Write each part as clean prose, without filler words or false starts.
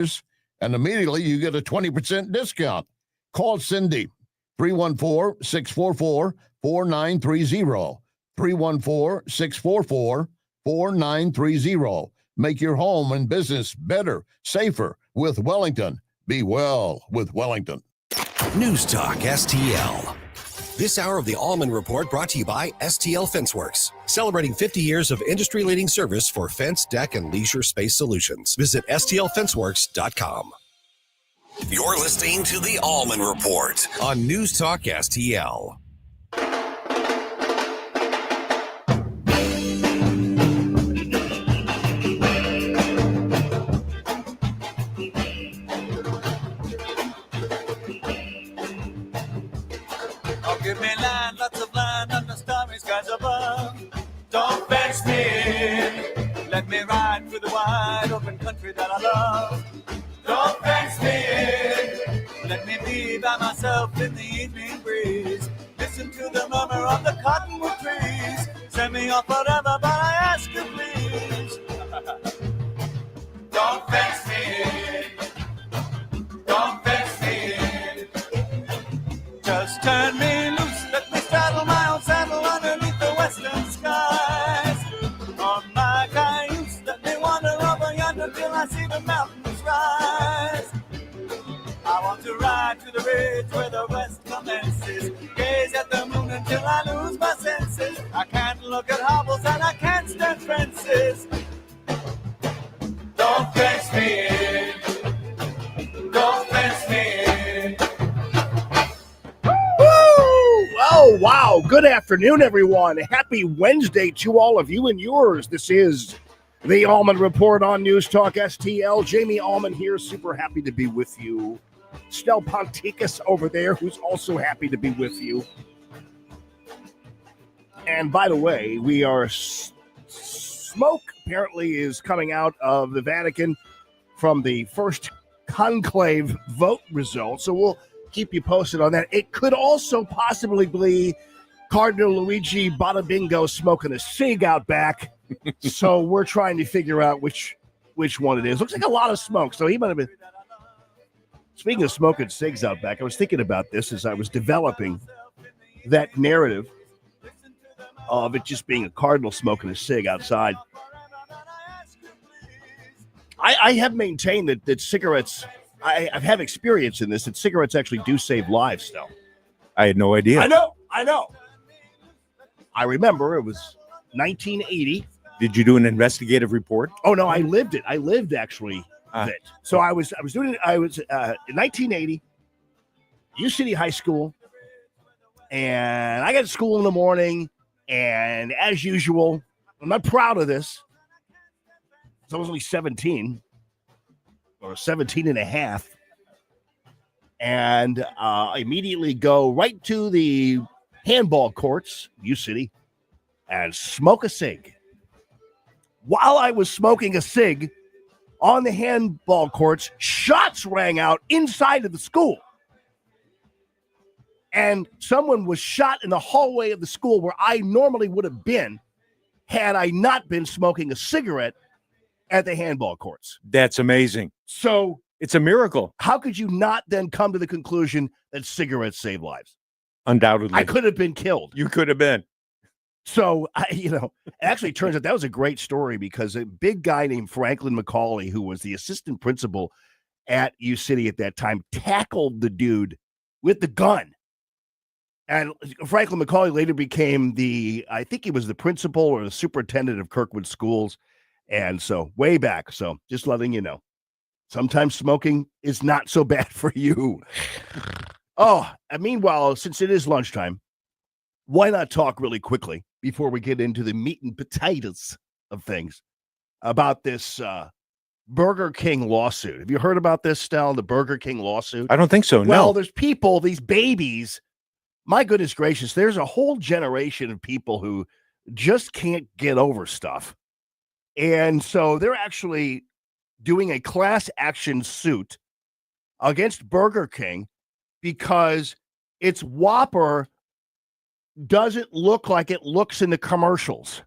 and immediately you get a 20% discount. Call Cindy, 314-644-4930. 314-644-4930. Make your home and business better, safer with Wellington. Be well with Wellington. News Talk STL. This hour of the Allman Report brought to you by STL FenceWorks, celebrating 50 years of industry-leading service for fence, deck, and leisure space solutions. Visit stlfenceworks.com. You're listening to the Allman Report on News Talk STL. Give me land, lots of land under starry skies above. Don't fence me in. Let me ride through the wide open country that I love. Don't fence me in. Let me be by myself in the evening breeze. Listen to the murmur of the cottonwood trees. Send me off forever, but I ask you please. Don't fence me in. Don't fence me in. Just turn me loose, let me straddle my own saddle underneath the western skies. On my cayuse, let me wander over yonder till I see the mountains rise. I want to ride to the ridge where the west commences. Gaze at the moon until I lose my senses. I can't look at hobbles and I can't stand fences. Don't fence me in. Don't fence me in. Oh, wow. Good afternoon, everyone. Happy Wednesday to all of you and yours. This is the Allman Report on News Talk STL. Jamie Allman here, super happy to be with you. Stel Ponticus over there, who's also happy to be with you. And by the way, we are smoke apparently is coming out of the Vatican from the first conclave vote results. So we'll keep you posted on that. It could also possibly be Cardinal Luigi Badabingo smoking a cig out back. So we're trying to figure out which one it is. Looks like a lot of smoke. So he might have been. Speaking of smoking cigs out back, I was thinking about this as I was developing that narrative of it just being a cardinal smoking a cig outside. I have maintained that cigarettes, I have experience in this, that cigarettes actually do save lives still. I had no idea. I know. I remember it was 1980. Did you do an investigative report? Oh, no, I lived it. I lived actually it. So I was doing it. I was in 1980, U City High School, and I got to school in the morning, and as usual, I'm not proud of this. I was only 17 or 17 and a half. And I immediately go right to the handball courts, U City, and smoke a cig. While I was smoking a cig on the handball courts, shots rang out inside of the school. And someone was shot in the hallway of the school where I normally would have been had I not been smoking a cigarette at the handball courts. That's amazing. So it's a miracle. How could you not then come to the conclusion that cigarettes save lives? Undoubtedly. I could have been killed. You could have been. So, it actually turns out that was a great story because a big guy named Franklin McCauley, who was the assistant principal at U City at that time, tackled the dude with the gun. And Franklin McCauley later became I think he was the principal or the superintendent of Kirkwood Schools. And so way back. So just letting you know, sometimes smoking is not so bad for you. Oh, and meanwhile, since it is lunchtime, why not talk really quickly before we get into the meat and potatoes of things about this Burger King lawsuit? Have you heard about this, Stel, the Burger King lawsuit? I don't think so, no. Well, there's people, these babies, my goodness gracious, there's a whole generation of people who just can't get over stuff. And so they're actually doing a class action suit against Burger King because its Whopper doesn't look like it looks in the commercials.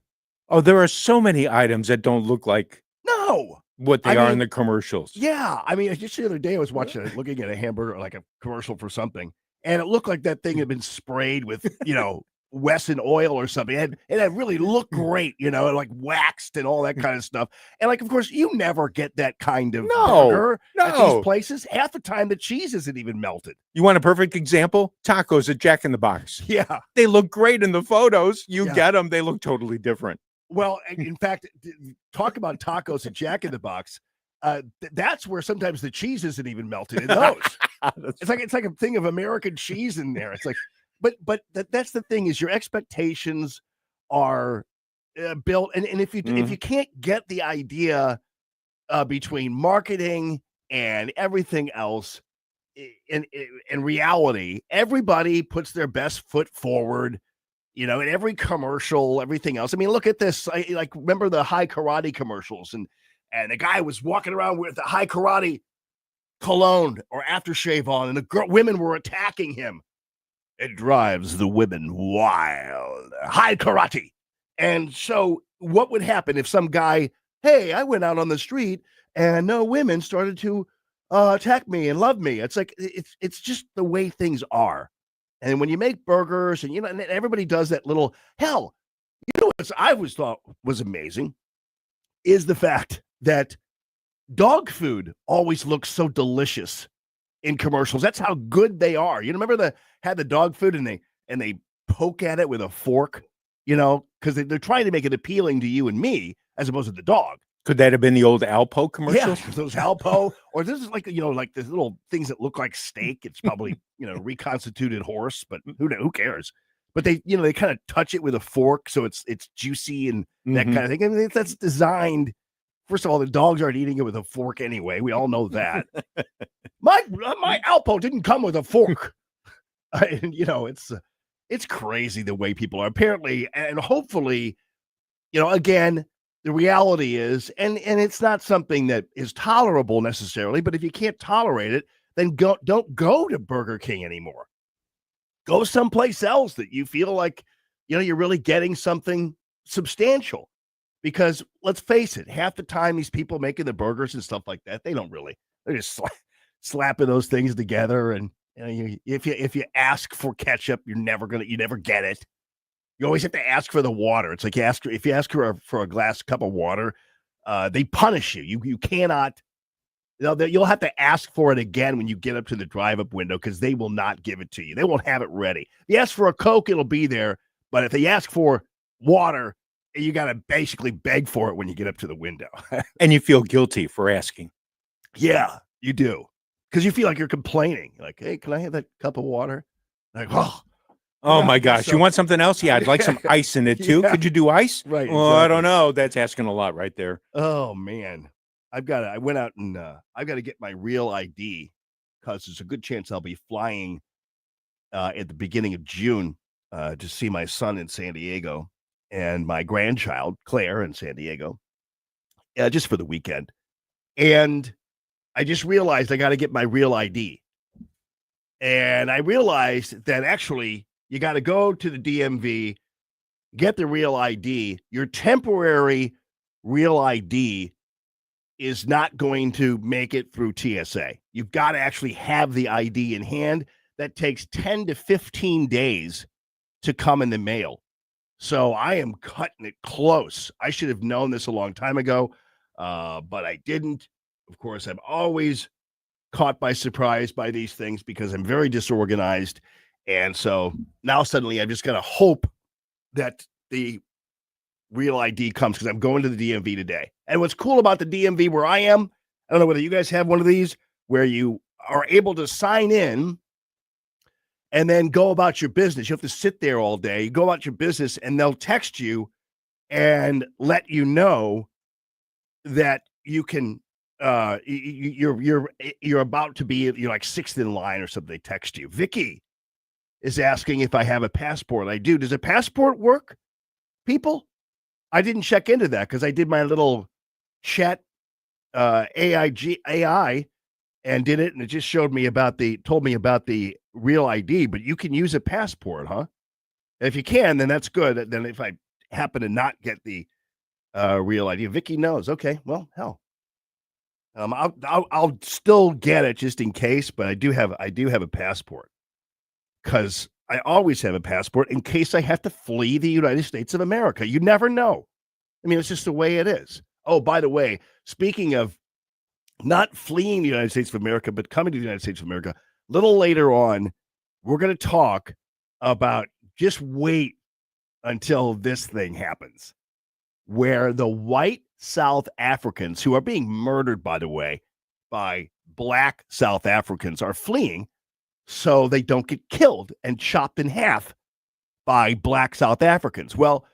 Oh, there are so many items that don't look like No. what they I are mean, in the commercials. Yeah, I mean, just the other day I was looking at a hamburger, like a commercial for something, and it looked like that thing had been sprayed with, Wesson oil or something. It really looked great, like waxed and all that kind of stuff. And like, of course, you never get that kind of No, burger at these no. places. Half the time, the cheese isn't even melted. You want a perfect example? Tacos at Jack in the Box. Yeah. They look great in the photos. You Yeah. get them, they look totally different. Well, in fact, talk about tacos at Jack in the Box. That's where sometimes the cheese isn't even melted in those. It's like a thing of American cheese in there. It's like, but that's the thing is your expectations are built, and if you can't get the idea between marketing and everything else, in reality, everybody puts their best foot forward. In every commercial, everything else. I mean, look at this. Remember the high karate commercials, and the guy was walking around with the high karate cologne or aftershave on, and the women were attacking him. It drives the women wild. High karate. And so what would happen if some guy, hey, I went out on the street and no women started to attack me and love me? It's like, it's just the way things are. And when you make burgers and, and everybody does that little, hell, what I always thought was amazing is the fact that dog food always looks so delicious in commercials. That's how good they are. Remember had the dog food and they poke at it with a fork, because they're trying to make it appealing to you and me as opposed to the dog. Could that have been the old Alpo commercials? Yeah, those Alpo, or this is like like the little things that look like steak. It's probably reconstituted horse, but who cares? But they they kind of touch it with a fork, so it's juicy and that kind of thing. I mean, that's designed. First of all, the dogs aren't eating it with a fork anyway. We all know that. My Alpo didn't come with a fork, and it's crazy the way people are apparently, and hopefully, again. The reality is, and it's not something that is tolerable necessarily, but if you can't tolerate it, then don't go to Burger King anymore. Go someplace else that you feel like, you're really getting something substantial. Because let's face it, half the time these people making the burgers and stuff like that, they're just slapping those things together. And if you ask for ketchup, you never get it. You always have to ask for the water. It's like if you ask for a cup of water, they punish you. You cannot. You'll have to ask for it again when you get up to the drive-up window because they will not give it to you. They won't have it ready. If you ask for a Coke, it'll be there. But if they ask for water, you got to basically beg for it when you get up to the window. And you feel guilty for asking. Yeah, you do. Because you feel like you're complaining. Like, hey, can I have that cup of water? Like, oh my gosh, you want something else? Yeah, I'd like some ice in it too. Yeah. Could you do ice? Right. Well, exactly. I don't know. That's asking a lot right there. Oh man. I went out and I've got to get my real ID because there's a good chance I'll be flying at the beginning of June to see my son in San Diego and my grandchild, Claire, in San Diego, just for the weekend. And I just realized I got to get my real ID. And I realized that actually you got to go to the DMV, get the real ID. Your temporary real ID is not going to make it through TSA. You've got to actually have the ID in hand. That takes 10 to 15 days to come in the mail. So I am cutting it close. I should have known this a long time ago, but I didn't. Of course, I'm always caught by surprise by these things because I'm very disorganized. And so now suddenly I've just got to hope that the real ID comes because I'm going to the DMV today. And what's cool about the DMV where I am, I don't know whether you guys have one of these where you are able to sign in and then go about your business. You have to sit there all day, you go about your business, and they'll text you and let you know that you can you're about to be, you're like sixth in line or something. They text you. Vicky is asking if I have a passport. I do. Does a passport work, people? I didn't check into that because I did my little chat AI and did it, and it just told me about the real ID. But you can use a passport, huh? And if you can, then that's good. Then if I happen to not get the real ID, Vicky knows. Okay, well, hell, I'll still get it just in case, but I do have a passport because I always have a passport in case I have to flee the United States of America. You never know. I mean, it's just the way it is. Oh, by the way, speaking of not fleeing the United States of America, but coming to the United States of America, a little later on, we're going to talk about, just wait until this thing happens, where the white South Africans, who are being murdered, by the way, by black South Africans, are fleeing so they don't get killed and chopped in half by black South Africans. Well,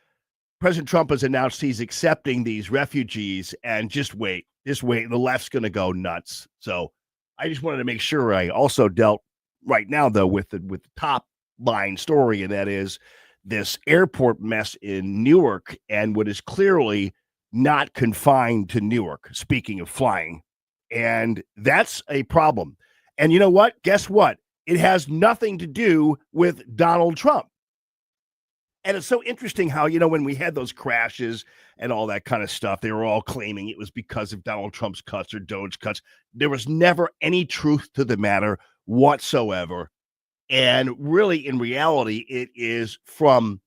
President Trump has announced he's accepting these refugees, and just wait. The left's going to go nuts. So I just wanted to make sure I also dealt right now, though, with the top line story, and that is this airport mess in Newark, and what is clearly not confined to Newark, speaking of flying. And that's a problem. And you know what? Guess what? It has nothing to do with Donald Trump. And it's so interesting how, when we had those crashes and all that kind of stuff, they were all claiming it was because of Donald Trump's cuts or Doge cuts. There was never any truth to the matter whatsoever. And really, in reality, it is from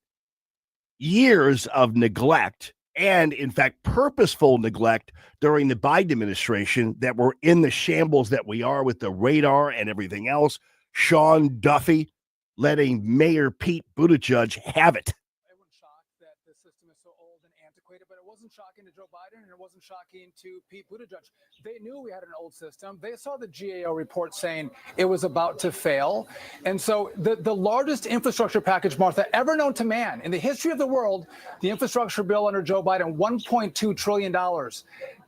years of neglect, and in fact, purposeful neglect during the Biden administration, that we're in the shambles that we are with the radar and everything else. Sean Duffy letting Mayor Pete Buttigieg have it. Everyone's shocked that the system is so old and antiquated, but it wasn't shocking to Joe Biden, and it wasn't shocking to Pete Buttigieg. They knew we had an old system. They saw the GAO report saying it was about to fail. And so the largest infrastructure package, Martha, ever known to man in the history of the world, the infrastructure bill under Joe Biden, $1.2 trillion.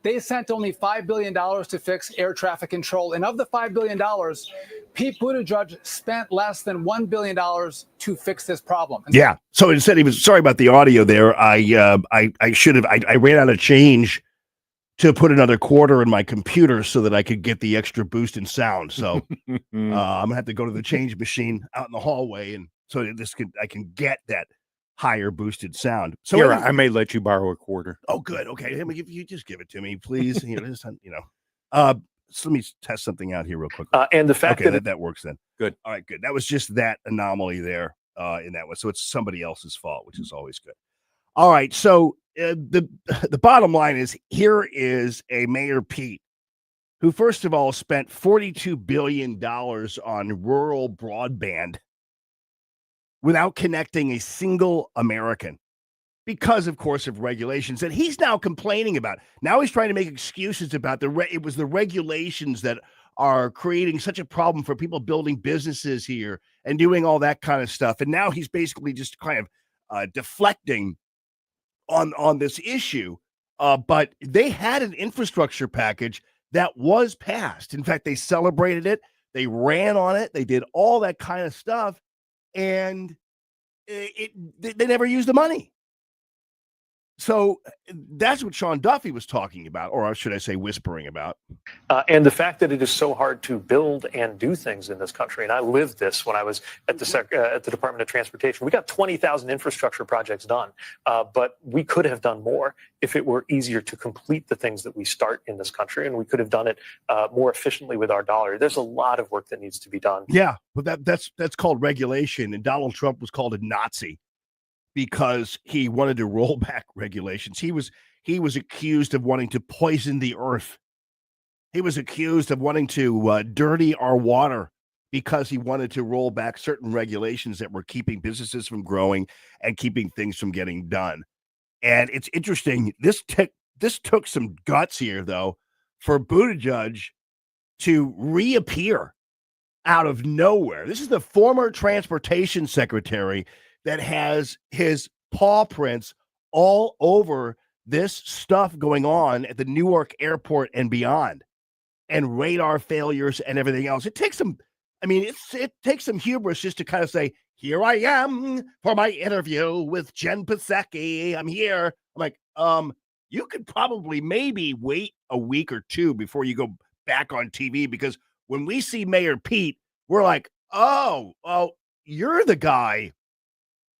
They sent only $5 billion to fix air traffic control. And of the $5 billion, Pete Buttigieg spent less than $1 billion to fix this problem. Yeah. So instead, he was, sorry about the audio there. I should have, I ran out of change to put another quarter in my computer so that I could get the extra boost in sound. So I'm gonna have to go to the change machine out in the hallway, and so I can get that higher boosted sound. So here, I may let you borrow a quarter. Oh, good. Okay, if you just give it to me, please. So let me test something out here real quick. And the fact that works then. Good. All right, good. That was just that anomaly there in that one. So it's somebody else's fault, which is always good. All right. So the bottom line is, here is a Mayor Pete who, first of all, spent $42 billion on rural broadband without connecting a single American, because, of course, of regulations that he's now complaining about. Now he's trying to make excuses about it was the regulations that are creating such a problem for people building businesses here and doing all that kind of stuff. And now he's basically just kind of deflecting on this issue. But they had an infrastructure package that was passed. In fact, they celebrated it. They ran on it. They did all that kind of stuff. And they never used the money. So that's what Sean Duffy was talking about, or should I say whispering about. And the fact that it is so hard to build and do things in this country. And I lived this when I was at the Department of Transportation. We got 20,000 infrastructure projects done, but we could have done more if it were easier to complete the things that we start in this country, and we could have done it more efficiently with our dollar. There's a lot of work that needs to be done. Yeah, but that's called regulation, and Donald Trump was called a Nazi because he wanted to roll back regulations. He was accused of wanting to poison the earth. He was accused of wanting to dirty our water because he wanted to roll back certain regulations that were keeping businesses from growing and keeping things from getting done. And it's interesting. This took some guts here, though, for Buttigieg to reappear out of nowhere. This is the former transportation secretary that has his paw prints all over this stuff going on at the Newark airport and beyond, and radar failures and everything else. It takes some, it takes some hubris just to kind of say, here I am for my interview with Jen Psaki. I'm here. I'm like, you could probably maybe wait a week or two before you go back on TV, because when we see Mayor Pete, we're like, oh, you're the guy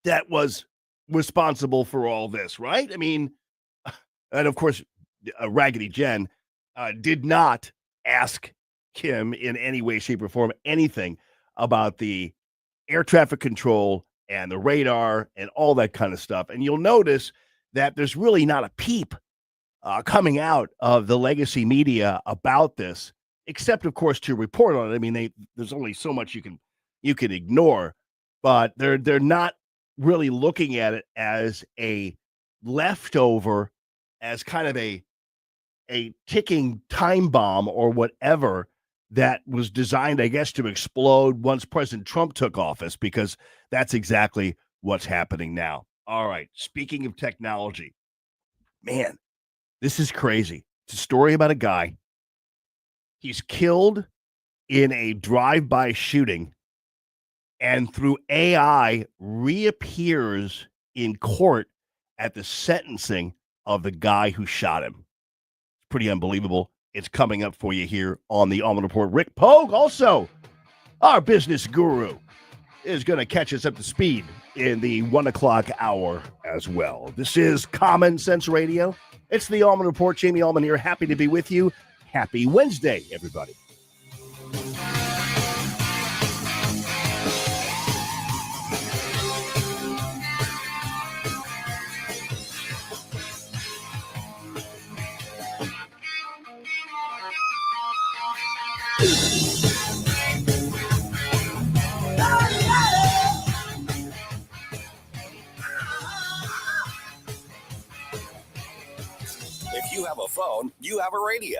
that was responsible for all this, right? And of course, Raggedy Jen, did not ask Kim in any way, shape, or form anything about the air traffic control and the radar and all that kind of stuff. And you'll notice that there's really not a peep coming out of the legacy media about this, except, of course, to report on it. I mean, there's only so much you can ignore, but they're not really looking at it as a leftover, as kind of a ticking time bomb or whatever that was designed, I guess, to explode once President Trump took office, because that's exactly what's happening now. All right. Speaking of technology, man, this is crazy. It's a story about a guy. He's killed in a drive-by shooting, and through AI reappears in court at the sentencing of the guy who shot him. It's pretty unbelievable. It's coming up for you here on the Allman Report. Rick Pogue, also our business guru, is going to catch us up to speed in the 1 o'clock hour as well. This is Common Sense Radio. It's the Allman Report. Jamie Allman here. Happy to be with you. Happy Wednesday, everybody. If you have a phone, you have a radio.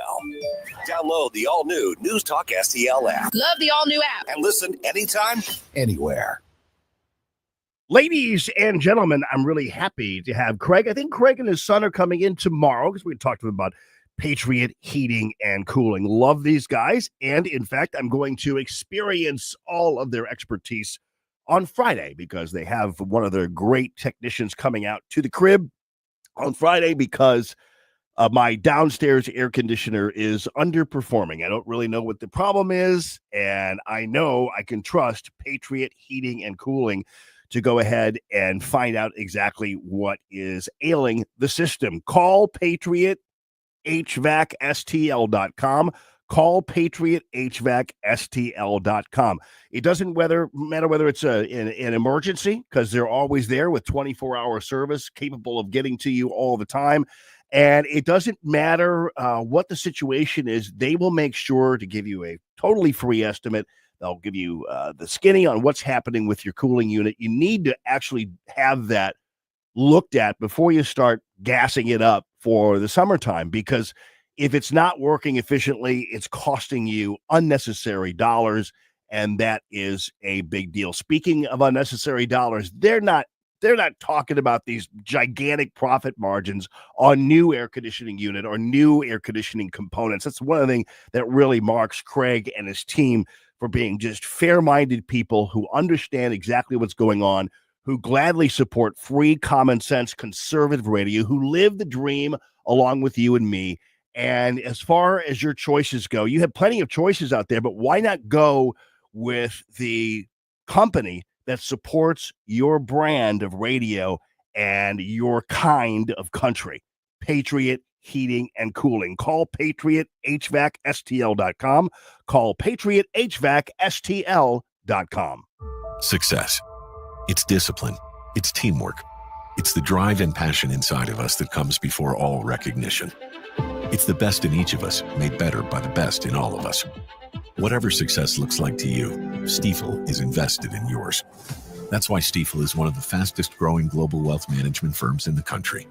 Download the all-new News Talk STL app. Love the all-new app. And listen anytime, anywhere. Ladies and gentlemen, I'm really happy to have Craig. I think Craig and his son are coming in tomorrow because we talked to him about Patriot Heating and Cooling. Love these guys. And in fact, I'm going to experience all of their expertise on Friday because they have one of their great technicians coming out to the crib on Friday because my downstairs air conditioner is underperforming. I don't really know what the problem is, and I know I can trust Patriot Heating and Cooling to go ahead and find out exactly what is ailing the system. Call Patriot HVACSTL.com. Call Patriot HVACSTL.com. It doesn't matter whether it's an emergency, because they're always there with 24-hour service capable of getting to you all the time. And it doesn't matter what the situation is. They will make sure to give you a totally free estimate. They'll give you the skinny on what's happening with your cooling unit. You need to actually have that looked at before you start gassing it up for the summertime, because if it's not working efficiently, it's costing you unnecessary dollars, and that is a big deal. Speaking of unnecessary dollars, they're not talking about these gigantic profit margins on new air conditioning unit or new air conditioning components. That's one of the things that really marks Craig and his team for being just fair-minded people who understand exactly what's going on, who gladly support free, common sense, conservative radio, who live the dream along with you and me. And as far as your choices go, you have plenty of choices out there, but why not go with the company that supports your brand of radio and your kind of country? Patriot Heating and Cooling. Call Patriot HVACSTL.com. Call Patriot HVACSTL.com. Success. It's discipline. It's teamwork. It's the drive and passion inside of us that comes before all recognition. It's the best in each of us, made better by the best in all of us. Whatever success looks like to you, Stifel is invested in yours. That's why Stifel is one of the fastest growing global wealth management firms in the country.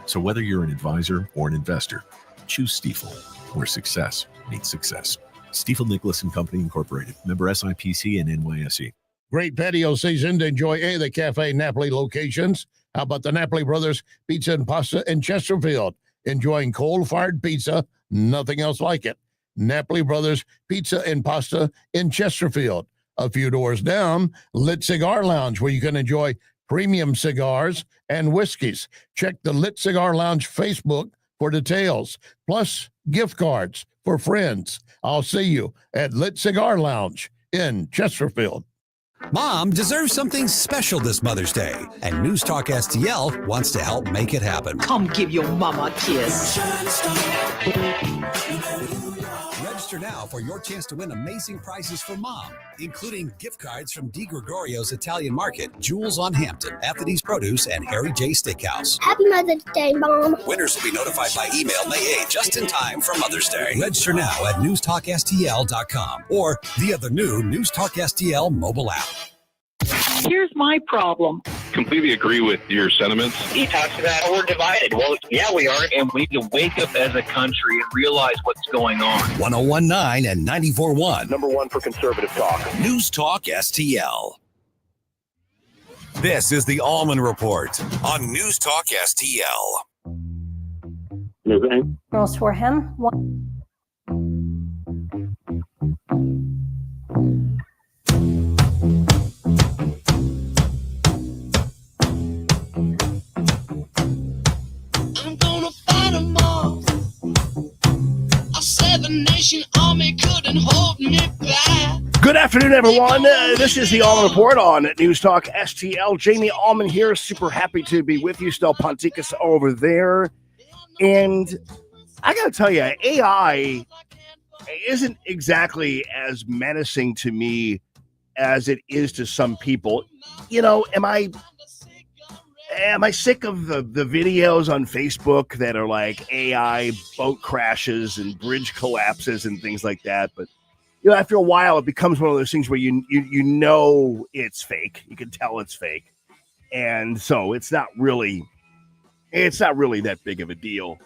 So whether you're an advisor or an investor, choose Stifel, where success meets success. Stifel Nicholas & Company Incorporated, member SIPC and NYSE. Great patio season to enjoy any of the Cafe Napoli locations. How about the Napoli Brothers Pizza and Pasta in Chesterfield? Enjoying coal-fired pizza, nothing else like it. Napoli Brothers Pizza and Pasta in Chesterfield. A few doors down, Lit Cigar Lounge, where you can enjoy premium cigars and whiskeys. Check the Lit Cigar Lounge Facebook for details, plus gift cards for friends. I'll see you at Lit Cigar Lounge in Chesterfield. Mom deserves something special this Mother's Day, and News Talk STL wants to help make it happen. Come give your mama a kiss. Register now for your chance to win amazing prizes for Mom, including gift cards from Di Gregorio's Italian Market, Jewels on Hampton, Anthony's Produce, and Harry J. Steakhouse. Happy Mother's Day, Mom. Winners will be notified by email May 8, just in time for Mother's Day. Register now at newstalkstl.com or via the new News Talk STL mobile app. Here's my problem. Completely agree with your sentiments. He talks about how we're divided. Well, yeah, we are. And we need to wake up as a country and realize what's going on. 1019 and 94.1. Number one for conservative talk. News Talk STL. This is the Allman Report on News Talk STL. Okay. Girls for him. I'm gonna fight them all. A seven-nation army couldn't hold me back. Good afternoon, everyone. This is the Allman Report on News Talk STL. Jamie Allman here. Super happy to be with you. Stel Ponticus over there. And I got to tell you, AI isn't exactly as menacing to me as it is to some people. You know, am I sick of the videos on Facebook that are like AI boat crashes and bridge collapses and things like that? But you know, after a while, it becomes one of those things where you know it's fake. You can tell it's fake, and so it's not really that big of a deal.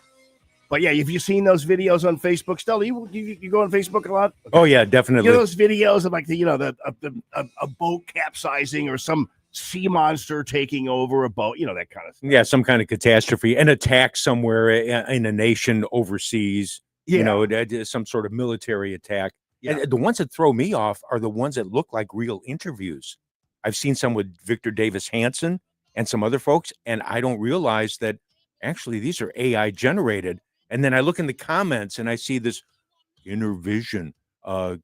But yeah, have you seen those videos on Facebook? Stella, you go on Facebook a lot? Oh yeah, definitely. You know those videos of like a boat capsizing or some sea monster taking over a boat, you know, that kind of stuff. Yeah, some kind of catastrophe, an attack somewhere in a nation overseas. Yeah. You know, some sort of military attack. Yeah. And the ones that throw me off are the ones that look like real interviews. I've seen some with Victor Davis Hanson and some other folks, and I don't realize that actually these are AI generated. And then I look in the comments and I see this inner vision,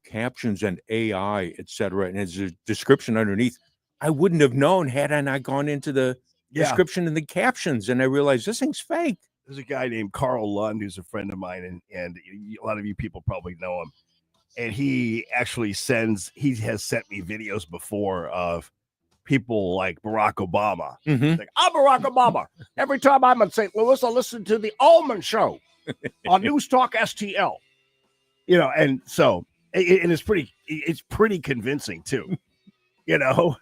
captions and AI, etc. And there's a description underneath. I wouldn't have known had I not gone into the description and the captions, and I realized this thing's fake. There's a guy named Carl Lund who's a friend of mine, and a lot of you people probably know him. And he actually has sent me videos before of people like Barack Obama. Mm-hmm. Like, I'm Barack Obama. Every time I'm in St. Louis, I listen to the Allman Show on News Talk STL. You know, and so it's pretty convincing too. You know.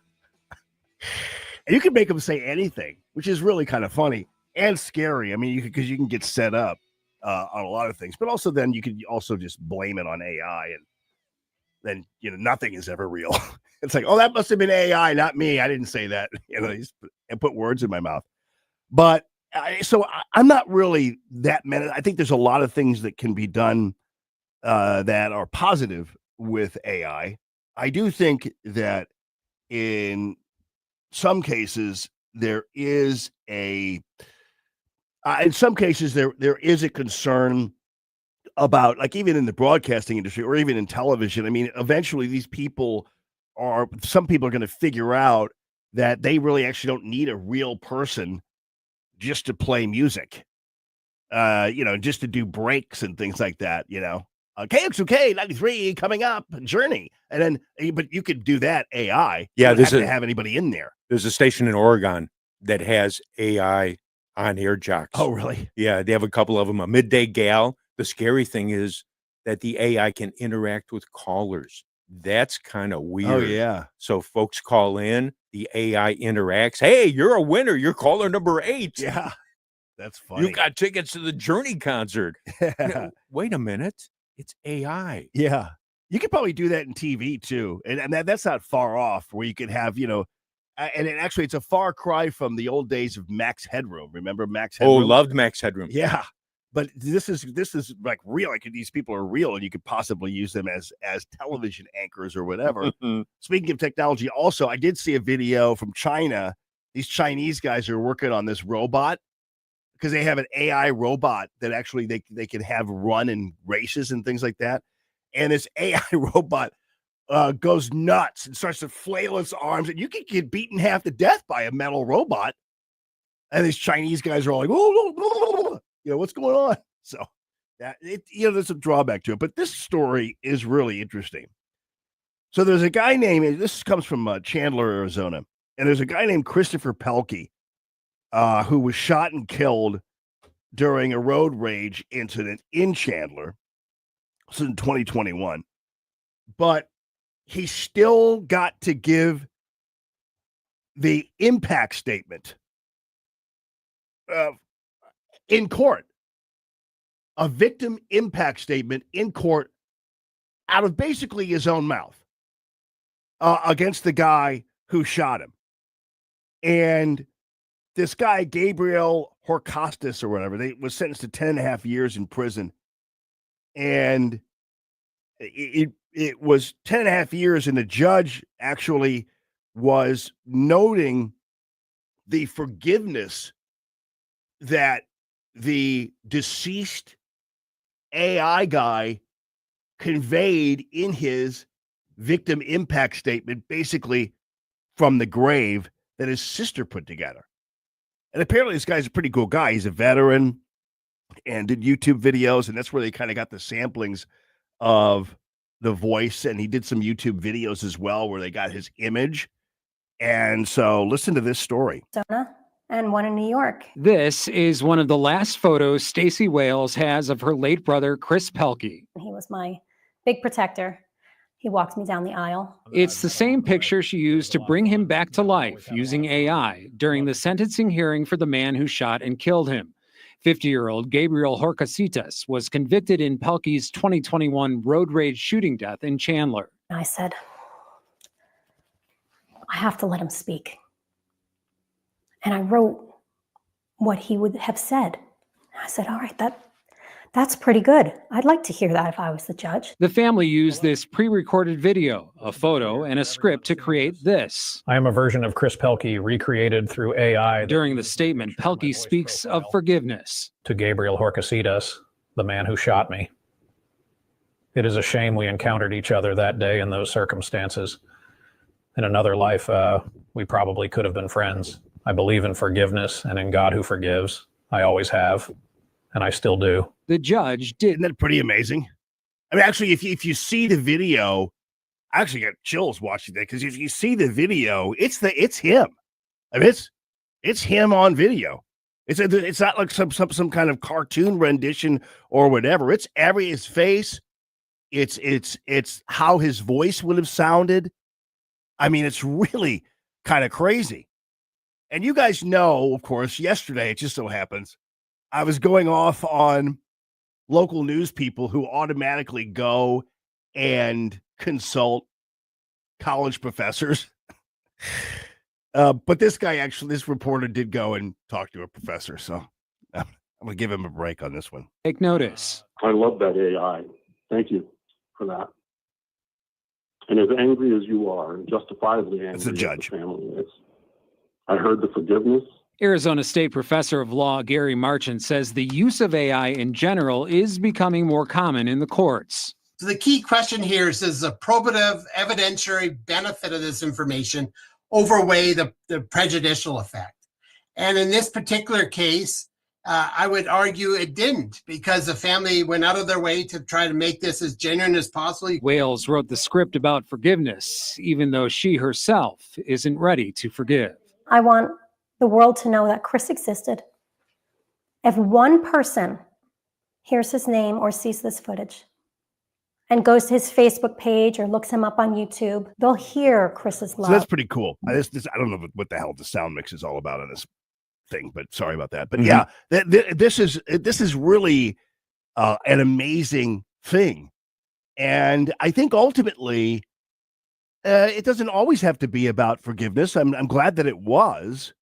And you can make them say anything, which is really kind of funny and scary. I mean, because you can get set up on a lot of things, but also then you can also just blame it on AI, and then you know nothing is ever real. It's like, oh, that must have been AI, not me. I didn't say that. You know, and put words in my mouth. But I'm not really that mad. I think there's a lot of things that can be done that are positive with AI. I do think that in some cases there is a concern about, like, even in the broadcasting industry or even in television. I mean, eventually some people are going to figure out that they really actually don't need a real person just to play music, you know, just to do breaks and things like that, you know. KXUK 93 coming up, Journey. And then, but you could do that AI. Yeah, you don't have to have anybody in there. There's a station in Oregon that has AI on air jocks. Oh, really? Yeah, they have a couple of them. A midday gal. The scary thing is that the AI can interact with callers. That's kind of weird. Oh, yeah. So folks call in, the AI interacts. Hey, you're a winner. You're caller number 8. Yeah, that's funny. You got tickets to the Journey concert. Wait a minute. It's AI. Yeah. You could probably do that in TV too. And that's not far off, where you could have, you know, and it's a far cry from the old days of Max Headroom. Remember Max Headroom? Oh, loved Max Headroom. Yeah. But this is like real. Like, these people are real, and you could possibly use them as television anchors or whatever. Speaking of technology, also, I did see a video from China. These Chinese guys are working on this robot, because they have an AI robot that actually they can have run in races and things like that. And this AI robot goes nuts and starts to flail its arms, and you can get beaten half to death by a metal robot. And these Chinese guys are all like, "Oh, what's going on?" So there's a drawback to it, but this story is really interesting. So there's a guy named, this comes from Chandler, Arizona, and there's a guy named Christopher Pelkey who was shot and killed during a road rage incident in Chandler. This is in 2021. But he still got to give the impact statement in court, a victim impact statement in court out of basically his own mouth against the guy who shot him. And this guy, Gabriel Horcastas or whatever, they was sentenced to 10 and a half years in prison. And it was 10 and a half years, and the judge actually was noting the forgiveness that the deceased AI guy conveyed in his victim impact statement, basically from the grave that his sister put together. And apparently this guy's a pretty cool guy. He's a veteran and did YouTube videos, and that's where they kind of got the samplings of the voice. And he did some YouTube videos as well where they got his image. And so listen to this story. And one in New York. This is one of the last photos Stacey Wales has of her late brother, Chris Pelkey. He was my big protector. He walked me down the aisle. It's the same picture she used to bring him back to life using AI during the sentencing hearing for the man who shot and killed him. 50-year-old Gabriel Horcasitas was convicted in Pelkey's 2021 road rage shooting death in Chandler. I said, I have to let him speak. And I wrote what he would have said. I said, all right, that's pretty good. I'd like to hear that if I was the judge. The family used this pre-recorded video, a photo, and a script to create this. I am a version of Chris Pelkey recreated through AI. During the statement, Pelkey speaks of forgiveness. To Gabriel Horcasitas, the man who shot me. It is a shame we encountered each other that day in those circumstances. In another life, we probably could have been friends. I believe in forgiveness and in God who forgives. I always have, and I still do. The judge did. Isn't that pretty amazing? I mean, actually, if you see the video, I actually got chills watching that, because if you see the video, it's him. I mean, it's him on video. It's not like some kind of cartoon rendition or whatever. It's his face. It's how his voice would have sounded. I mean, it's really kind of crazy. And you guys know, of course, yesterday, it just so happens, I was going off on local news people who automatically go and consult college professors. But this reporter did go and talk to a professor. So I'm going to give him a break on this one. Take notice. I love that AI. Thank you for that. And as angry as you are, and justifiably angry, as the judge, the family is, I heard the forgiveness. Arizona State professor of law Gary Marchant says the use of AI in general is becoming more common in the courts. So the key question here is, does the probative evidentiary benefit of this information outweigh the prejudicial effect? And in this particular case, I would argue it didn't, because the family went out of their way to try to make this as genuine as possible. Wales wrote the script about forgiveness, even though she herself isn't ready to forgive. I want the world to know that Chris existed. If one person hears his name or sees this footage and goes to his Facebook page or looks him up on YouTube, they'll hear Chris's love. So that's pretty cool. I don't know what the hell the sound mix is all about on this thing, but sorry about that. But yeah, this is really an amazing thing. And I think ultimately it doesn't always have to be about forgiveness. I'm glad that it was.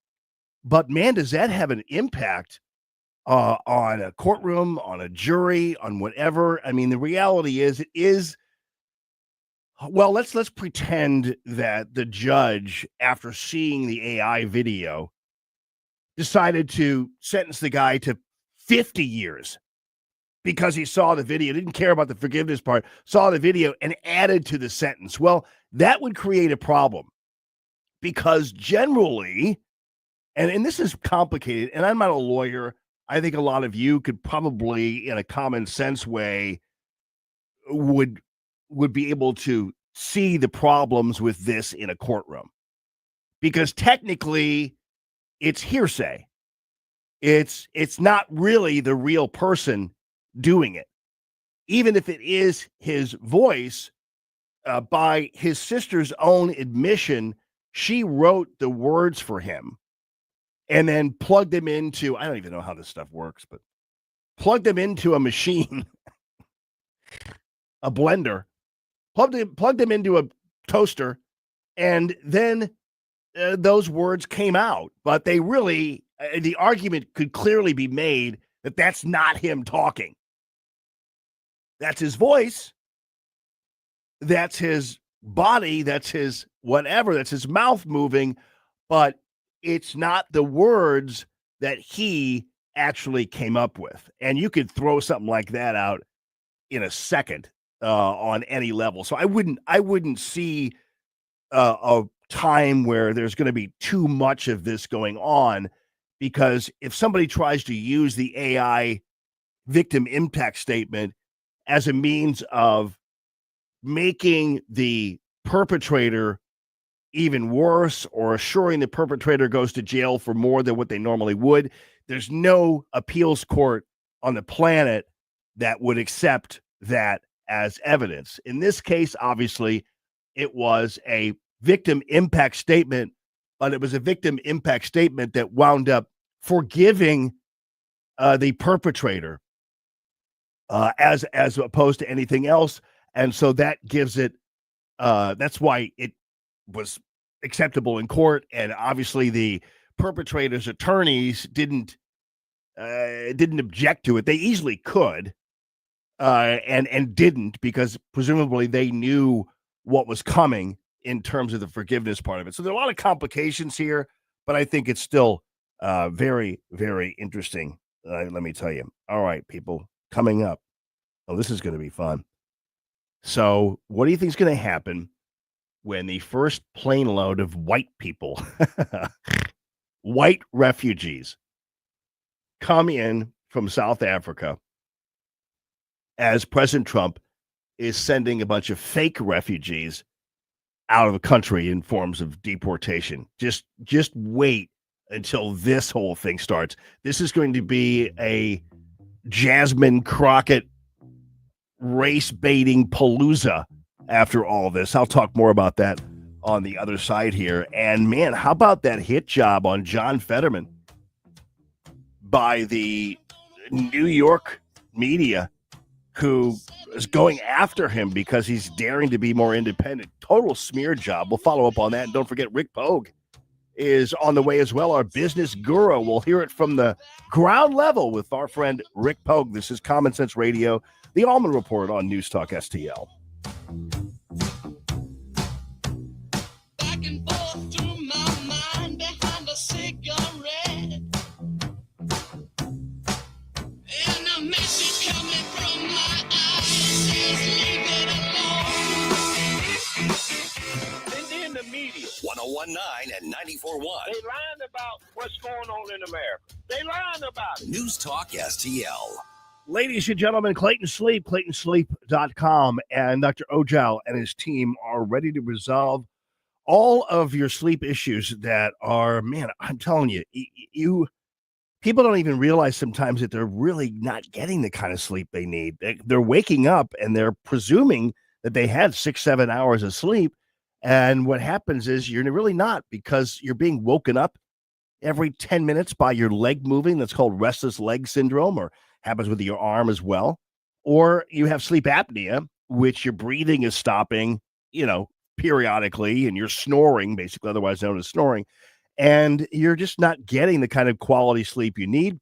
But man, does that have an impact on a courtroom, on a jury, on whatever? I mean, the reality is, well, let's pretend that the judge, after seeing the AI video, decided to sentence the guy to 50 years because he saw the video, didn't care about the forgiveness part, saw the video and added to the sentence. Well, that would create a problem because generally, and this is complicated, and I'm not a lawyer. I think a lot of you could probably, in a common sense way, would be able to see the problems with this in a courtroom. Because technically, it's hearsay. It's not really the real person doing it. Even if it is his voice, by his sister's own admission, she wrote the words for him and then plugged them into, I don't even know how this stuff works, but plugged them into a machine, a blender, plugged them into a toaster, and then those words came out. But they really, the argument could clearly be made that that's not him talking. That's his voice. That's his body. That's his whatever. That's his mouth moving. But it's not the words that he actually came up with. And you could throw something like that out in a second on any level. So I wouldn't see a time where there's going to be too much of this going on, because if somebody tries to use the AI victim impact statement as a means of making the perpetrator even worse or assuring the perpetrator goes to jail for more than what they normally would, there's no appeals court on the planet that would accept that as evidence. In this case, obviously, it was a victim impact statement, but it was a victim impact statement that wound up forgiving the perpetrator as opposed to anything else. And so that gives it, that's why it was acceptable in court. And obviously the perpetrator's attorneys didn't object to it. They easily could, and didn't, because presumably they knew what was coming in terms of the forgiveness part of it. So there are a lot of complications here, but I think it's still very, very interesting. Let me tell you. All right, people, coming up. Oh, this is going to be fun. So what do you think is going to happen when the first plane load of white people, white refugees, come in from South Africa as President Trump is sending a bunch of fake refugees out of the country in forms of deportation? Just wait until this whole thing starts. This is going to be a Jasmine Crockett race baiting palooza after all this. I'll talk more about that on the other side here. And man, how about that hit job on John Fetterman by the New York media, who is going after him because he's daring to be more independent? Total smear job. We'll follow up on that. And don't forget, Rick Pogue is on the way as well, our business guru. We'll hear it from the ground level with our friend Rick Pogue. This is Common Sense Radio, the Allman Report on News Talk STL. Back and forth through my mind behind a cigarette, and a message coming from my eyes says, leave it alone. In the media, 1019 and 94.1. they lying about what's going on in America. They lying about it. News Talk STL. Ladies and gentlemen, Clayton Sleep, ClaytonSleep.com, and Dr. Ojal and his team are ready to resolve all of your sleep issues that are, man, I'm telling you, people don't even realize sometimes that they're really not getting the kind of sleep they need. They're waking up and they're presuming that they had 6-7 hours of sleep. And what happens is you're really not, because you're being woken up every 10 minutes by your leg moving. That's called restless leg syndrome, or happens with your arm as well. Or you have sleep apnea, which your breathing is stopping, periodically, and you're snoring, basically, otherwise known as snoring. And you're just not getting the kind of quality sleep you need.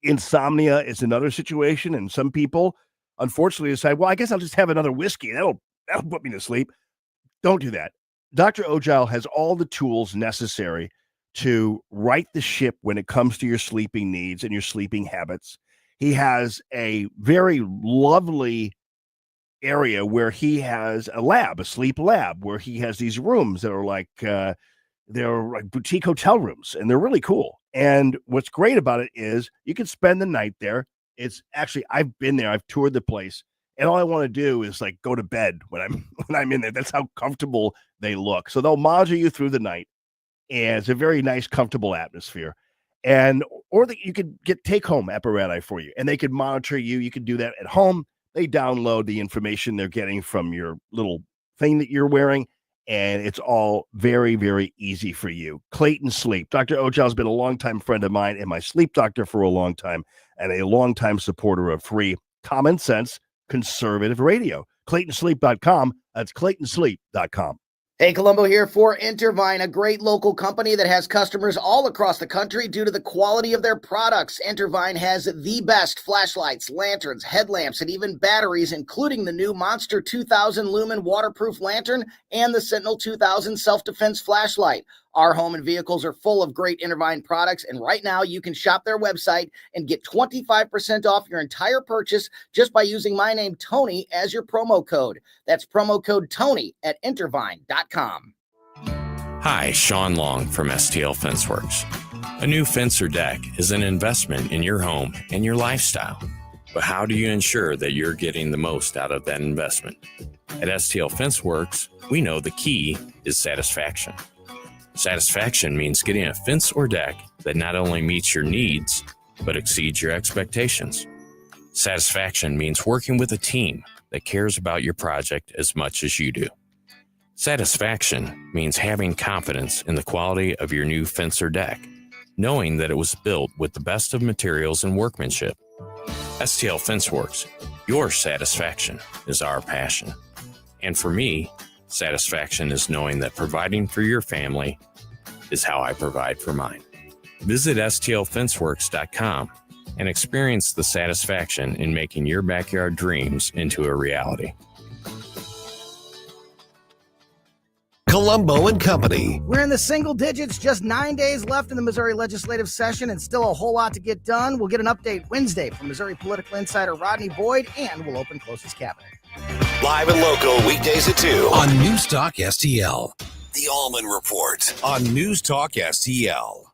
Insomnia is another situation. And some people, unfortunately, decide, well, I guess I'll just have another whiskey. That'll put me to sleep. Don't do that. Dr. Ojal has all the tools necessary to right the ship when it comes to your sleeping needs and your sleeping habits. He has a very lovely area where he has a lab, a sleep lab, where he has these rooms that are like they're like boutique hotel rooms, and they're really cool. And what's great about it is you can spend the night there. It's actually, I've been there, I've toured the place, and all I want to do is like go to bed when I'm in there. That's how comfortable they look. So they'll monitor you through the night, and it's a very nice, comfortable atmosphere. And or that you could get take-home apparatus for you, and they could monitor you. You could do that at home. They download the information they're getting from your little thing that you're wearing, and it's all very, very easy for you. Clayton Sleep. Dr. Ojal has been a longtime friend of mine and my sleep doctor for a long time, and a longtime supporter of free, common sense, conservative radio. ClaytonSleep.com. That's ClaytonSleep.com. Hey, Columbo here for Intervine, a great local company that has customers all across the country due to the quality of their products. Intervine has the best flashlights, lanterns, headlamps, and even batteries, including the new Monster 2000 Lumen waterproof lantern and the Sentinel 2000 self-defense flashlight. Our home and vehicles are full of great Intervine products, and right now you can shop their website and get 25% off your entire purchase just by using my name, Tony, as your promo code. That's promo code Tony at Intervine.com. Hi, Sean Long from STL Fenceworks. A new fence or deck is an investment in your home and your lifestyle. But how do you ensure that you're getting the most out of that investment? At STL Fenceworks, we know the key is satisfaction. Satisfaction means getting a fence or deck that not only meets your needs, but exceeds your expectations. Satisfaction means working with a team that cares about your project as much as you do. Satisfaction means having confidence in the quality of your new fence or deck, knowing that it was built with the best of materials and workmanship. STL Fenceworks, your satisfaction is our passion. And for me, satisfaction is knowing that providing for your family is how I provide for mine. Visit STLFenceworks.com and experience the satisfaction in making your backyard dreams into a reality. Columbo and Company. We're in the single digits, just 9 days left in the Missouri legislative session and still a whole lot to get done. We'll get an update Wednesday from Missouri political insider Rodney Boyd, and we'll open closest cabinet. Live and local weekdays at 2 on News Talk STL. The Allman Report on News Talk STL.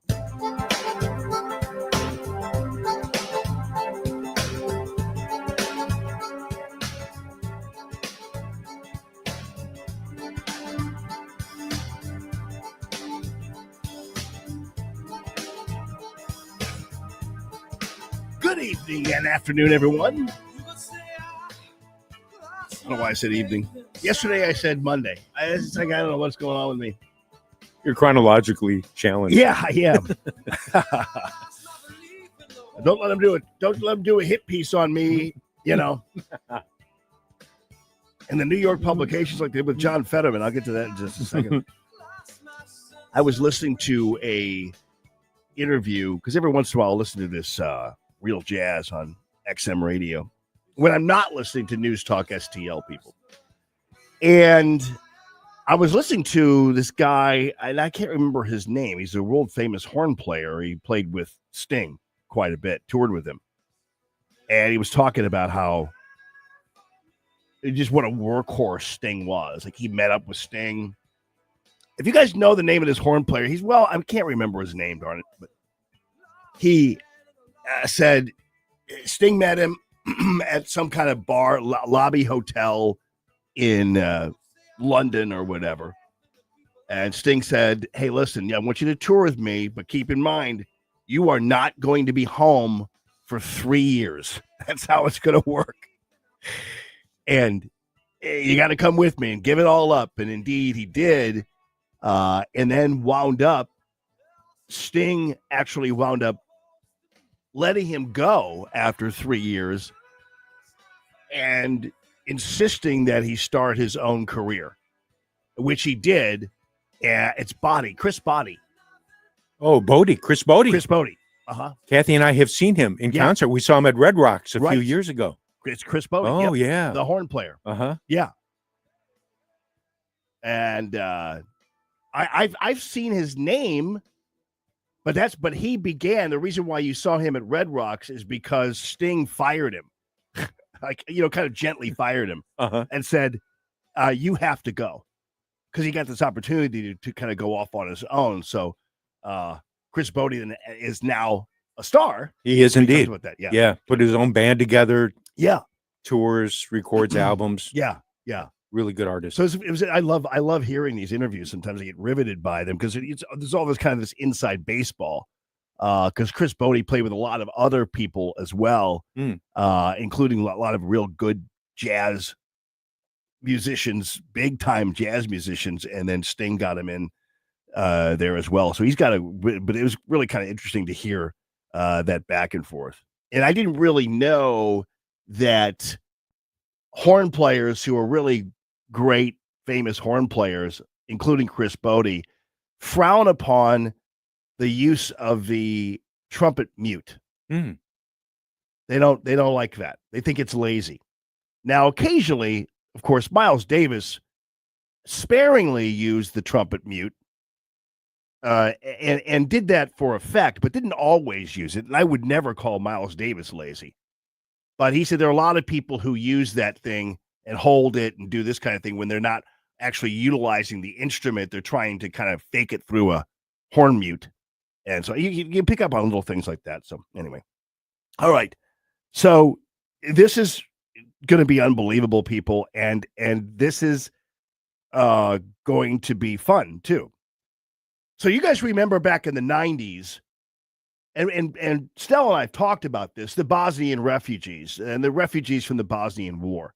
Good evening and afternoon, everyone. I don't know why I said evening. Yesterday I said Monday. It's like, I don't know what's going on with me. You're chronologically challenged. Yeah, I am. Don't let them do it. Don't let them do a hit piece on me, you know. And the New York publications like they did with John Fetterman. I'll get to that in just a second. I was listening to a interview, because every once in a while I'll listen to this real jazz on XM radio when I'm not listening to News Talk STL people. And I was listening to this guy, and I can't remember his name. He's a world famous horn player. He played with Sting quite a bit, toured with him. And he was talking about how just what a workhorse Sting was. Like, he met up with Sting. If you guys know the name of this horn player, I can't remember his name, darn it, but he said Sting met him at some kind of bar, lobby hotel in London or whatever. And Sting said, hey, listen, I want you to tour with me, but keep in mind, you are not going to be home for 3 years. That's how it's going to work. And you got to come with me and give it all up. And indeed, he did. And then Sting actually wound up letting him go after 3 years and insisting that he start his own career, which he did. It's Chris Bodie. Oh, Chris Bodie. Chris Bodie. Uh-huh. Kathy and I have seen him in concert. We saw him at Red Rocks a few years ago. It's Chris Bodie. Oh, yeah. The horn player. Uh-huh. Yeah. And I've seen his name But he began, the reason why you saw him at Red Rocks is because Sting fired him. Like, kind of gently fired him and said, you have to go. Because he got this opportunity to kind of go off on his own. So Chris Bodie is now a star. He is indeed. With that. Yeah. Put his own band together. Yeah. Tours, records albums. Yeah. Really good artist. So it was. I love hearing these interviews. Sometimes I get riveted by them because there's all this kind of this inside baseball. Because Chris Bodie played with a lot of other people as well, including a lot of real good jazz musicians, big time jazz musicians, and then Sting got him in there as well. So he's got but it was really kind of interesting to hear that back and forth. And I didn't really know that horn players who are really great, famous horn players, including Chris Bodie, frown upon the use of the trumpet mute. They don't like that. They think it's lazy. Now, occasionally, of course, Miles Davis sparingly used the trumpet mute and did that for effect, but didn't always use it. And I would never call Miles Davis lazy. But he said there are a lot of people who use that thing and hold it and do this kind of thing when they're not actually utilizing the instrument. They're trying to kind of fake it through a horn mute. And so you pick up on little things like that. So anyway. All right. So this is going to be unbelievable, people. And this is going to be fun too. So you guys remember back in the 90s, and Stella and I have talked about this, the Bosnian refugees and the refugees from the Bosnian War,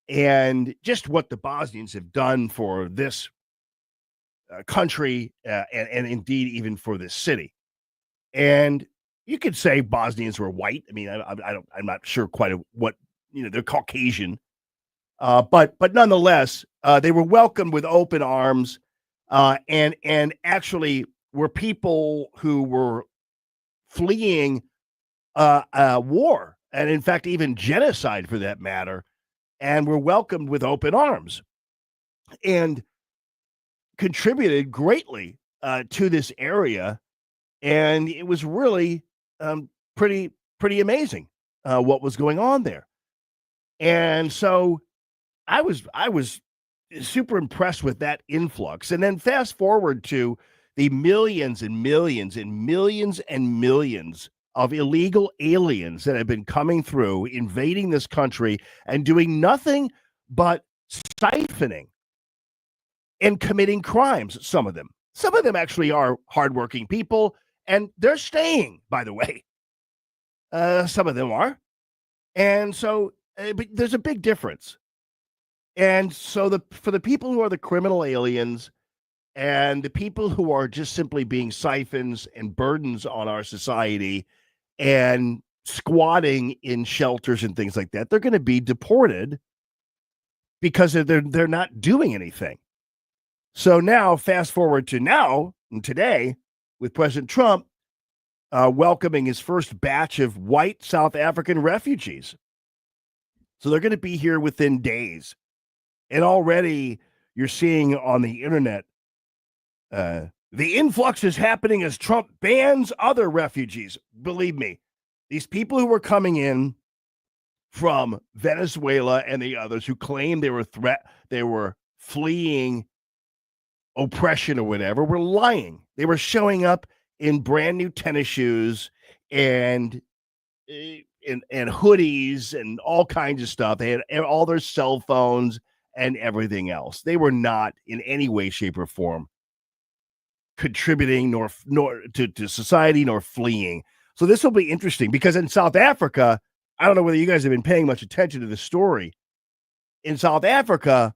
and just what the Bosnians have done for this country and indeed even for this city. And you could say Bosnians were white. I mean, I'm not sure quite what, they're Caucasian, but nonetheless, they were welcomed with open arms, and actually were people who were fleeing war, and in fact, even genocide for that matter, and were welcomed with open arms and contributed greatly to this area. And it was really pretty amazing what was going on there. And so I was super impressed with that influx. And then fast forward to the millions and millions and millions and millions of illegal aliens that have been coming through, invading this country and doing nothing but siphoning and committing crimes. Some of them actually are hardworking people, and they're staying, by the way. Some of them are. And so, but there's a big difference. And so for the people who are the criminal aliens and the people who are just simply being siphons and burdens on our society and squatting in shelters and things like that, they're going to be deported because they're not doing anything. So now, fast forward to now and today, with President Trump welcoming his first batch of white South African refugees. So they're going to be here within days. And already you're seeing on the internet, the influx is happening as Trump bans other refugees. Believe me, these people who were coming in from Venezuela and the others who claimed they were fleeing oppression or whatever, were lying. They were showing up in brand new tennis shoes and hoodies and all kinds of stuff. They had all their cell phones and everything else. They were not in any way, shape, or form contributing nor to society nor fleeing. So this will be interesting because in South Africa, I don't know whether you guys have been paying much attention to the story. In South Africa,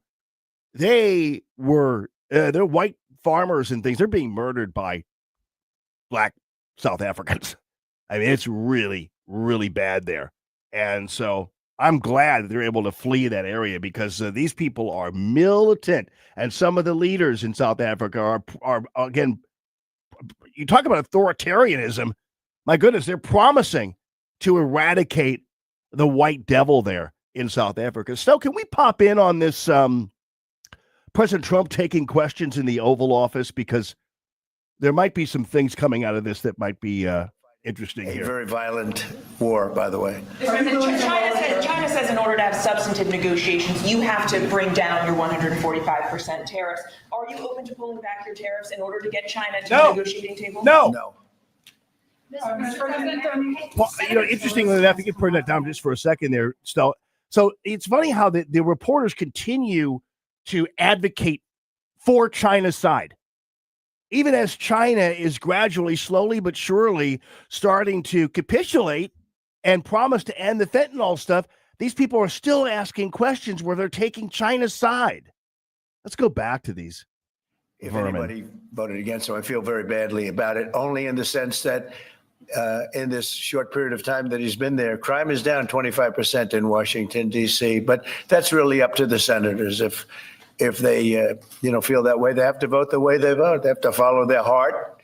they're white farmers and things. They're being murdered by black South Africans. I mean, it's really, really bad there. And so I'm glad that they're able to flee that area because these people are militant. And some of the leaders in South Africa are again, you talk about authoritarianism. My goodness, they're promising to eradicate the white devil there in South Africa. So can we pop in on this President Trump taking questions in the Oval Office? Because there might be some things coming out of this that might be interesting A here. very violent war, by the way. China says in order to have substantive negotiations, you have to bring down your 145% tariffs. Are you open to pulling back your tariffs in order to get China to the negotiating table? No. Mr. Well, interestingly enough, you can turn that down just for a second there, Stella. So it's funny how the reporters continue to advocate for China's side. Even as China is gradually, slowly but surely starting to capitulate and promise to end the fentanyl stuff, these people are still asking questions where they're taking China's side. Let's go back to these. If anybody voted against him, I feel very badly about it, only in the sense that in this short period of time that he's been there, crime is down 25% in Washington, D.C., but that's really up to the senators. If they, feel that way, they have to vote the way they vote. They have to follow their heart,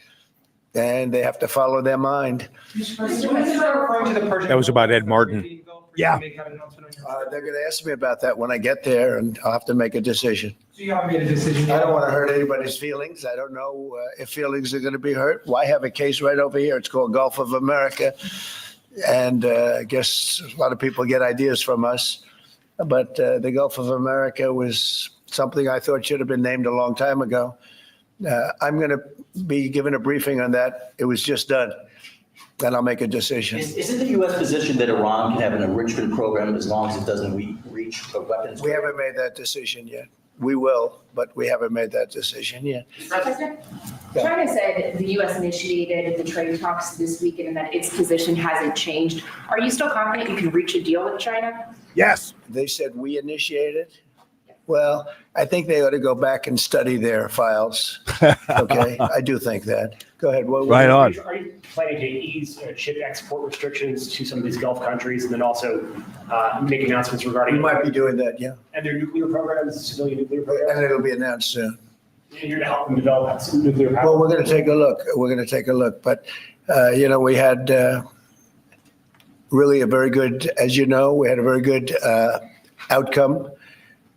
and they have to follow their mind. That was about Ed Martin. Yeah. They're going to ask me about that when I get there, and I'll have to make a decision. So you haven't made a decision I yet? don't want to hurt anybody's feelings. I don't know if feelings are going to be hurt. Why have a case right over here? It's called Gulf of America. And I guess a lot of people get ideas from us. But the Gulf of America was something I thought should have been named a long time ago. I'm going to be given a briefing on that. It was just done. Then I'll make a decision. Isn't the U.S. position that Iran can have an enrichment program as long as it doesn't reach a weapons? We haven't made that decision yet. We will, but we haven't made that decision yet. President, China said the U.S. initiated the trade talks this weekend and that its position hasn't changed. Are you still confident you can reach a deal with China? Yes. They said we initiated. Well, I think they ought to go back and study their files. Okay, I do think that. Go ahead. Right on. Are you planning to ease chip export restrictions to some of these Gulf countries, and then also make announcements regarding? We might be doing that, yeah. And their nuclear programs, civilian nuclear programs. And it'll be announced soon. And you're to help them develop some nuclear power. Well, we're going to take a look. But we had really a very good, as you know, we had a very good outcome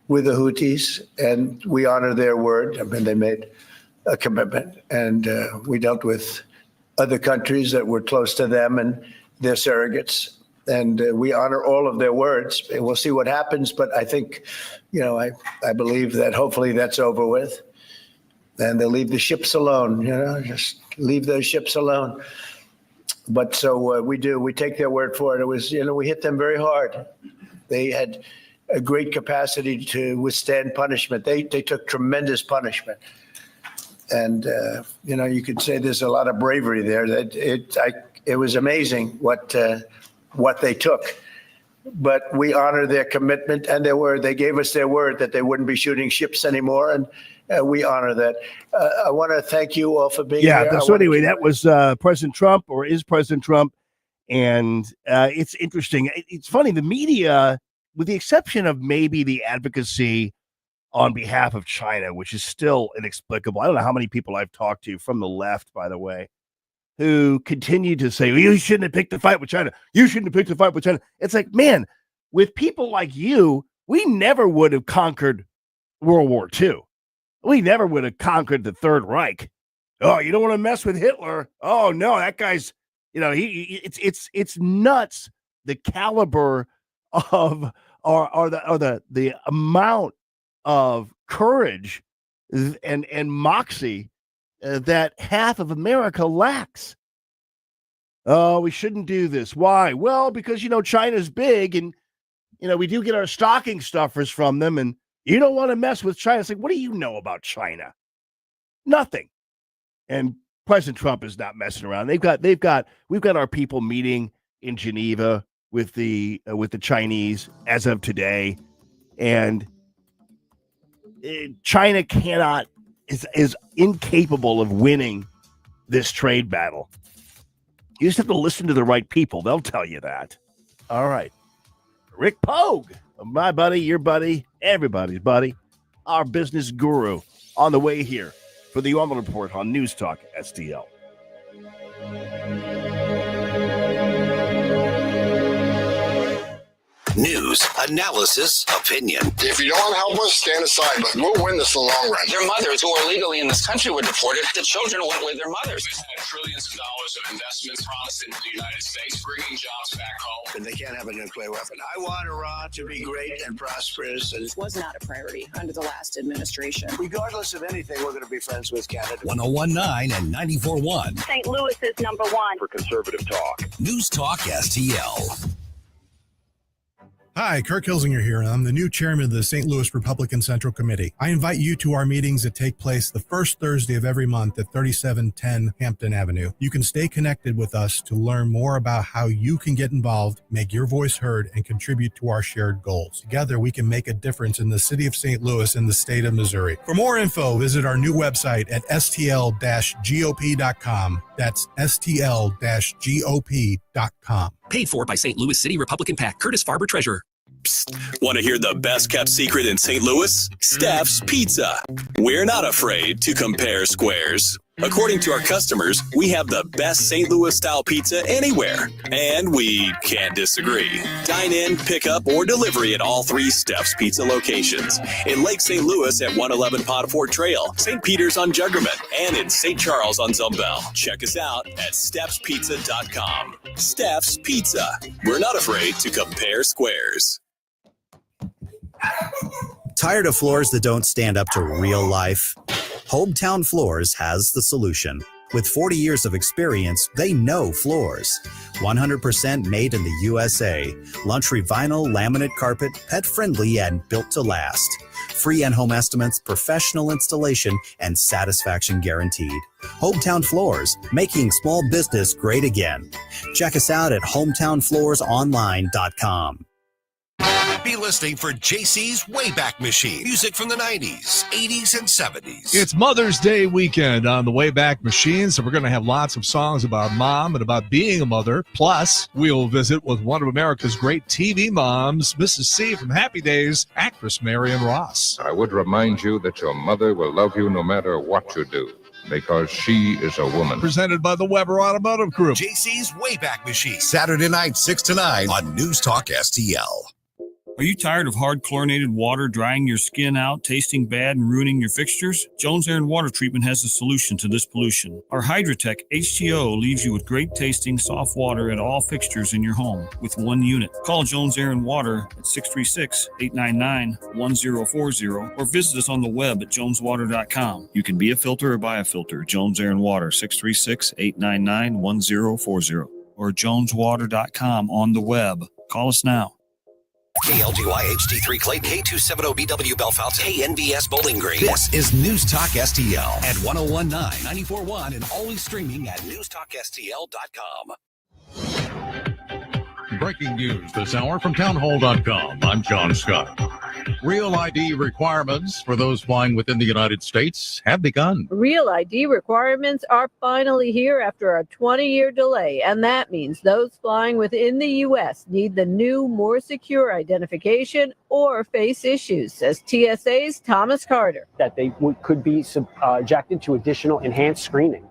with the Houthis, and we honor their word. I mean, they made a commitment, and we dealt with other countries that were close to them and their surrogates, and we honor all of their words. And we'll see what happens, but I think, I believe that hopefully that's over with, and they'll leave the ships alone. Just leave those ships alone. But so we do. We take their word for it. It was, we hit them very hard. They had a great capacity to withstand punishment. They took tremendous punishment. And, you could say there's a lot of bravery there. That it was amazing what they took. But we honor their commitment and their word. They gave us their word that they wouldn't be shooting ships anymore, and we honor that. I want to thank you all for being here. Yeah, so anyway, that was President Trump, or is President Trump, and it's interesting. It's funny, the media, with the exception of maybe the advocacy on behalf of China, which is still inexplicable. I don't know how many people I've talked to from the left, by the way, who continue to say, well, you shouldn't have picked the fight with China. You shouldn't have picked the fight with China. It's like, man, with people like you, we never would have conquered World War II. We never would have conquered the Third Reich. Oh, you don't want to mess with Hitler. Oh, no, that guy's, it's nuts, the caliber of or the amount of courage and moxie that half of America lacks. Oh, we shouldn't do this. Why? Well, because China's big, and we do get our stocking stuffers from them, and you don't want to mess with China. It's like, what do you know about China? Nothing. And President Trump is not messing around. We've got our people meeting in Geneva with the Chinese as of today, and China is incapable of winning this trade battle. You just have to listen to the right people. They'll tell you that. All right. Rick Pogue, my buddy, your buddy, everybody's buddy, our business guru, on the way here for the Allman Report on News Talk STL. News, analysis, opinion. If you don't want to help us, stand aside, but we'll win this in the long run. Their mothers who are legally in this country were deported. The children went with their mothers. We've had trillions of dollars of investments promised into the United States, bringing jobs back home. And they can't have a nuclear weapon. I want Iran to be great and prosperous. And it was not a priority under the last administration. Regardless of anything, we're going to be friends with Canada. 101.9 and 94.1. St. Louis is number one for conservative talk. News Talk STL. Hi, Kirk Hilsinger here, and I'm the new chairman of the St. Louis Republican Central Committee. I invite you to our meetings that take place the first Thursday of every month at 3710 Hampton Avenue. You can stay connected with us to learn more about how you can get involved, make your voice heard, and contribute to our shared goals. Together, we can make a difference in the city of St. Louis and the state of Missouri. For more info, visit our new website at stl-gop.com. That's stl-gop.com. Paid for by St. Louis City Republican PAC. Curtis Farber, Treasurer. Psst. Want to hear the best kept secret in St. Louis? Steph's Pizza. We're not afraid to compare squares. According to our customers, we have the best St. Louis style pizza anywhere. And we can't disagree. Dine in, pick up, or delivery at all 3 Steph's Pizza locations. In Lake St. Louis at 111 Potterford Trail, St. Peter's on Juggerman, and in St. Charles on Zumbel. Check us out at Steph'sPizza.com. Steph's Pizza. We're not afraid to compare squares. Tired of floors that don't stand up to real life? Hometown Floors has the solution. With 40 years of experience, they know floors. 100% made in the USA. Luxury vinyl, laminate carpet, pet-friendly, and built to last. Free in-home estimates, professional installation, and satisfaction guaranteed. Hometown Floors, making small business great again. Check us out at hometownfloorsonline.com. Be listening for JC's Wayback Machine. Music from the 90s, 80s, and 70s. It's Mother's Day weekend on the Wayback Machine, so we're going to have lots of songs about mom and about being a mother. Plus, we'll visit with one of America's great TV moms, Mrs. C from Happy Days, actress Marion Ross. I would remind you that your mother will love you no matter what you do, because she is a woman. Presented by the Weber Automotive Group. JC's Wayback Machine, Saturday night, 6 to 9 on News Talk STL. Are you tired of hard chlorinated water drying your skin out, tasting bad, and ruining your fixtures? Jones Air and Water Treatment has a solution to this pollution. Our Hydratech H2O leaves you with great tasting, soft water at all fixtures in your home with one unit. Call Jones Air and Water at 636-899-1040 or visit us on the web at joneswater.com. You can be a filter or buy a filter. Jones Air and Water, 636-899-1040 or joneswater.com on the web. Call us now. KLGY HD3 Clayton, K270BW Belfast, KNVS Bowling Green. This is News Talk STL at 101.9, 94.1, and always streaming at newstalkstl.com. Breaking news this hour from townhall.com. I'm John Scott. Real ID requirements for those flying within the United States have begun. Real ID requirements are finally here after a 20-year delay, and that means those flying within the U.S. need the new, more secure identification or face issues, says TSA's Thomas Carter. That they could be subjected to additional enhanced screening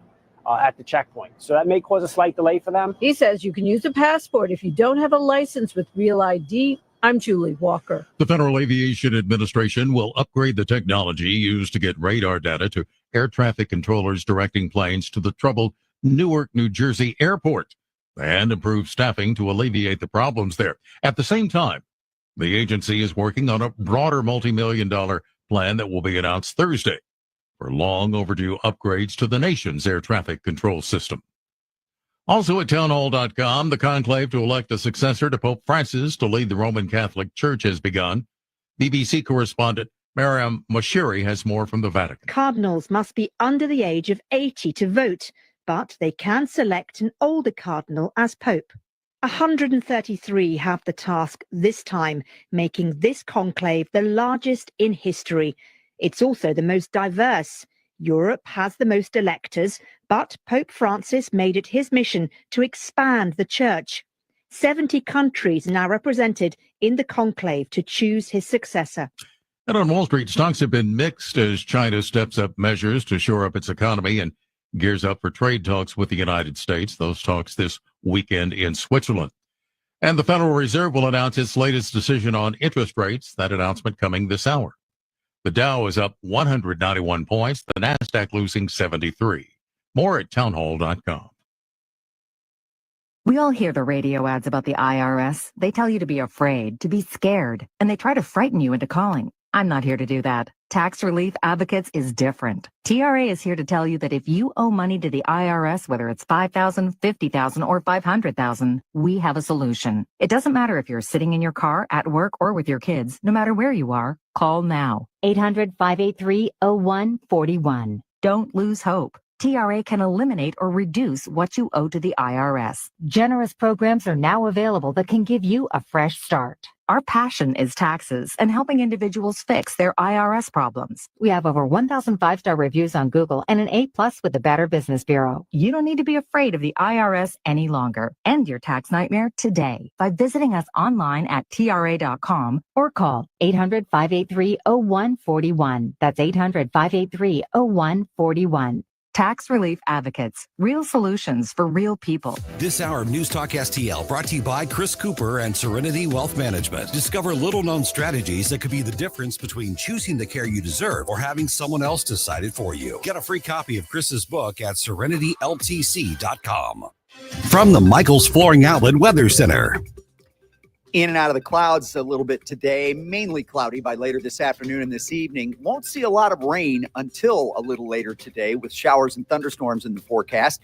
at the checkpoint. So that may cause a slight delay for them. He says you can use a passport if you don't have a license with Real ID. I'm Julie Walker. The Federal Aviation Administration will upgrade the technology used to get radar data to air traffic controllers directing planes to the troubled Newark, New Jersey airport and improve staffing to alleviate the problems there. At the same time, the agency is working on a broader multi-million-dollar plan that will be announced Thursday for long overdue upgrades to the nation's air traffic control system. Also at townhall.com, the conclave to elect a successor to Pope Francis to lead the Roman Catholic Church has begun. BBC correspondent Miriam Mashiri has more from the Vatican. Cardinals must be under the age of 80 to vote, but they can select an older cardinal as Pope. 133 have the task this time, making this conclave the largest in history. It's also the most diverse. Europe has the most electors, but Pope Francis made it his mission to expand the church. 70 countries now represented in the conclave to choose his successor. And on Wall Street, stocks have been mixed as China steps up measures to shore up its economy and gears up for trade talks with the United States. Those talks this weekend in Switzerland. And the Federal Reserve will announce its latest decision on interest rates. That announcement coming this hour. The Dow is up 191 points. The NASDAQ losing 73. More at townhall.com. We all hear the radio ads about the IRS. They tell you to be afraid, to be scared, and they try to frighten you into calling. I'm not here to do that. Tax Relief Advocates is different. TRA is here to tell you that if you owe money to the IRS, whether it's $5,000, $50,000, or $500,000, we have a solution. It doesn't matter if you're sitting in your car, at work, or with your kids. No matter where you are, call now. 800-583-0141. Don't lose hope. TRA can eliminate or reduce what you owe to the IRS. Generous programs are now available that can give you a fresh start. Our passion is taxes and helping individuals fix their IRS problems. We have over 1,000 5-star reviews on Google and an A+ with the Better Business Bureau. You don't need to be afraid of the IRS any longer. End your tax nightmare today by visiting us online at TRA.com or call 800-583-0141. That's 800-583-0141. Tax Relief Advocates, real solutions for real people. This hour of News Talk STL brought to you by Chris Cooper and Serenity Wealth Management. Discover little-known strategies that could be the difference between choosing the care you deserve or having someone else decide it for you. Get a free copy of Chris's book at serenityltc.com. From the Michaels Flooring Outlet Weather Center. In and out of the clouds a little bit today, mainly cloudy by later this afternoon and this evening. Won't see a lot of rain until a little later today with showers and thunderstorms in the forecast.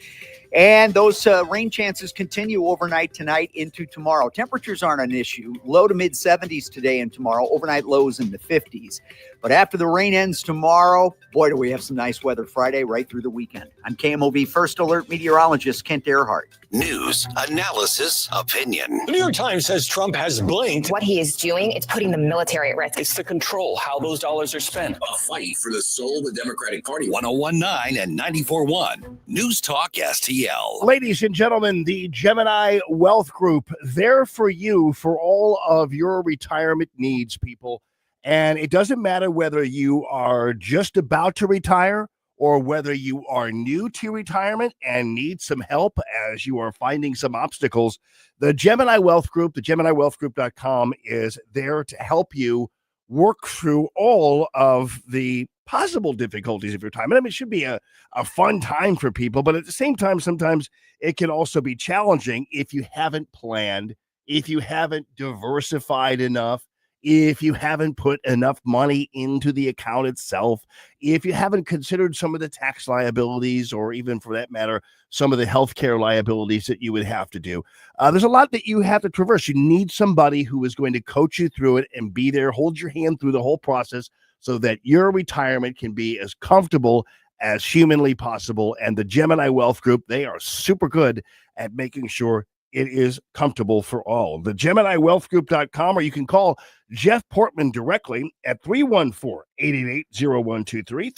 And those rain chances continue overnight tonight into tomorrow. Temperatures aren't an issue. Low to mid 70s today and tomorrow. Overnight lows in the 50s. But after the rain ends tomorrow, boy, do we have some nice weather Friday right through the weekend. I'm KMOV First Alert meteorologist Kent Earhart. News, analysis, opinion. The New York Times says Trump has blinked. What he is doing, it's putting the military at risk. It's to control how those dollars are spent. A fight for the soul of the Democratic Party. 101.9 and 94.1. News Talk STL. Ladies and gentlemen, the Gemini Wealth Group, there for you for all of your retirement needs, people. And it doesn't matter whether you are just about to retire or whether you are new to retirement and need some help as you are finding some obstacles. The Gemini Wealth Group, the GeminiWealthGroup.com, is there to help you work through all of the possible difficulties of retirement. I mean, it should be a fun time for people, but at the same time, sometimes it can also be challenging if you haven't planned, if you haven't diversified enough, if you haven't put enough money into the account itself, if you haven't considered some of the tax liabilities, or even for that matter, some of the healthcare liabilities that you would have to do. There's a lot that you have to traverse. You need somebody who is going to coach you through it and be there, hold your hand through the whole process so that your retirement can be as comfortable as humanly possible. And the Gemini Wealth Group, they are super good at making sure it is comfortable for all. The GeminiWealthGroup.com, or you can call Jeff Portman directly at 314-888-0123,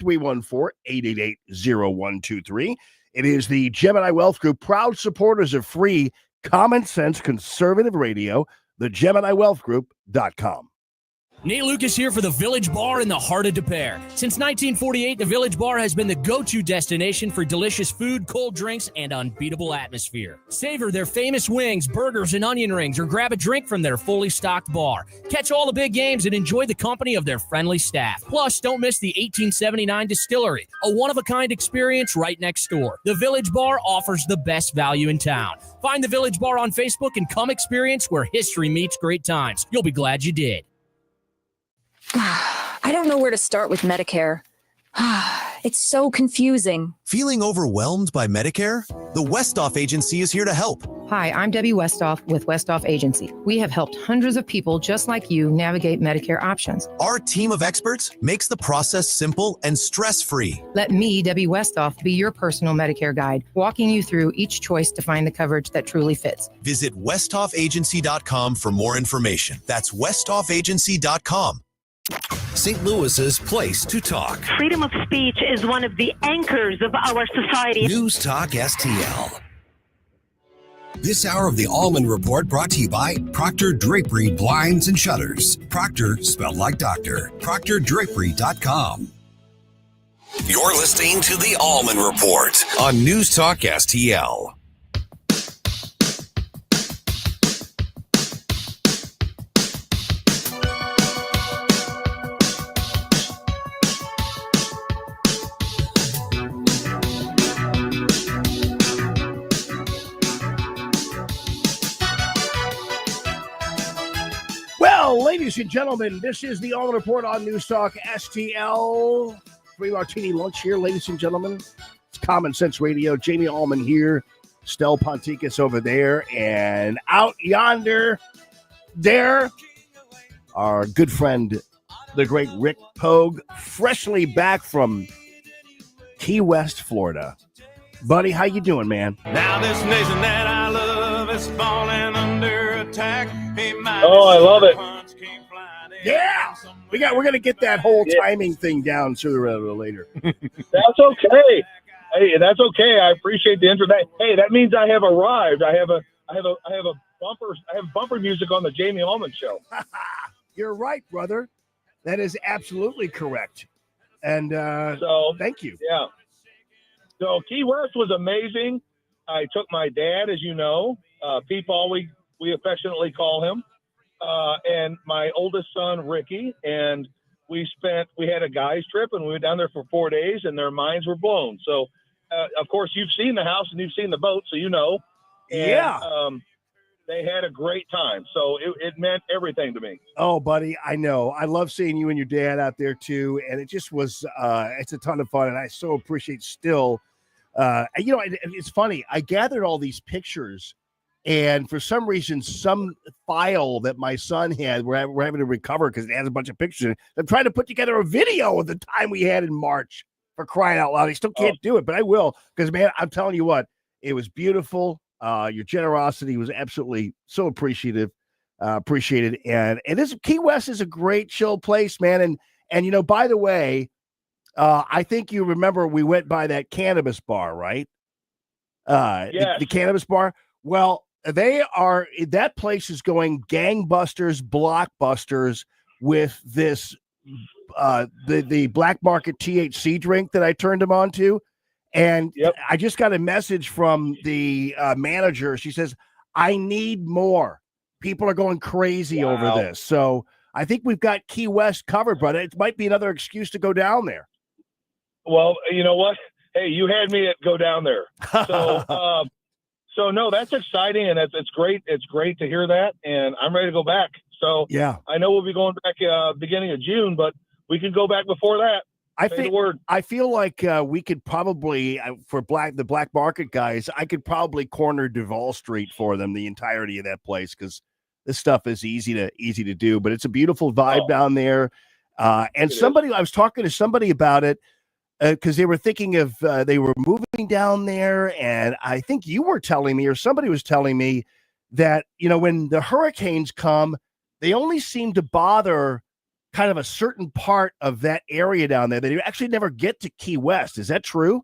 314-888-0123. It is the Gemini Wealth Group, proud supporters of free, common sense, conservative radio, the GeminiWealthGroup.com. Nate Lucas here for the Village Bar in the heart of Des Peres. Since 1948, the Village Bar has been the go-to destination for delicious food, cold drinks, and unbeatable atmosphere. Savor their famous wings, burgers, and onion rings, or grab a drink from their fully stocked bar. Catch all the big games and enjoy the company of their friendly staff. Plus, don't miss the 1879 Distillery, a one-of-a-kind experience right next door. The Village Bar offers the best value in town. Find the Village Bar on Facebook and come experience where history meets great times. You'll be glad you did. I don't know where to start with Medicare. It's so confusing. Feeling overwhelmed by Medicare? The Westoff Agency is here to help. Hi, I'm Debbie Westoff with Westoff Agency. We have helped hundreds of people just like you navigate Medicare options. Our team of experts makes the process simple and stress-free. Let me, Debbie Westoff, be your personal Medicare guide, walking you through each choice to find the coverage that truly fits. Visit westoffagency.com for more information. That's westoffagency.com. St. Louis's place to talk. Freedom of speech is one of the anchors of our society. News Talk STL. This hour of the Allman Report brought to you by Proctor Drapery Blinds and Shutters. Proctor, spelled like doctor. ProctorDrapery.com. You're listening to the Allman Report on News Talk STL. Ladies and gentlemen, this is the Allman Report on News Talk STL. Free martini lunch here, ladies and gentlemen. It's Common Sense Radio. Jamie Allman here. Stel Ponticus over there. And out yonder, there, our good friend, the great Rick Pogue, freshly back from Key West, Florida. Buddy, how you doing, man? Now this nation that I love is falling under attack. Oh, I love it. Yeah, we're gonna get that whole timing thing down sooner or later. That's okay. Hey, that's okay. I appreciate the intro. Hey, that means I have arrived. I have bumper music on the Jamie Allman show. You're right, brother. That is absolutely correct. And so thank you. Yeah. So Key West was amazing. I took my dad, as you know, Peepaw, we affectionately call him, and my oldest son, Ricky, and we had a guys trip, and we were down there for 4 days, and their minds were blown. So, of course, you've seen the house and you've seen the boat, so you know. And, yeah. They had a great time, so it meant everything to me. Oh, buddy, I know. I love seeing you and your dad out there, too, and it just was it's a ton of fun, and I so appreciate still. It's funny. I gathered all these pictures, and for some reason, some file that my son had, we're having to recover because it has a bunch of pictures. I'm trying to put together a video of the time we had in March, for crying out loud. I still can't do it, but I will because, man, I'm telling you what, it was beautiful. Your generosity was absolutely so appreciated. And this Key West is a great chill place, man. And you know, by the way, I think you remember we went by that cannabis bar, right? Yes. The cannabis bar. Well, that place is going gangbusters, blockbusters with this the black market THC drink that I turned him on to. And I just got a message from the manager. She says, I need more. People are going crazy over this. So I think we've got Key West covered, but it might be another excuse to go down there. Well, you know what? Hey, you had me at go down there. So no, that's exciting, and it's great. It's great to hear that, and I'm ready to go back. So yeah, I know we'll be going back beginning of June, but we can go back before that. I feel like we could probably for the black market guys, I could probably corner Duval Street for them the entirety of that place because this stuff is easy to do. But it's a beautiful vibe down there. And I was talking to somebody about it because they were thinking of they were moving down there, and I think you were telling me or somebody was telling me that when the hurricanes come, they only seem to bother kind of a certain part of that area down there. They actually never get to Key West. Is that true?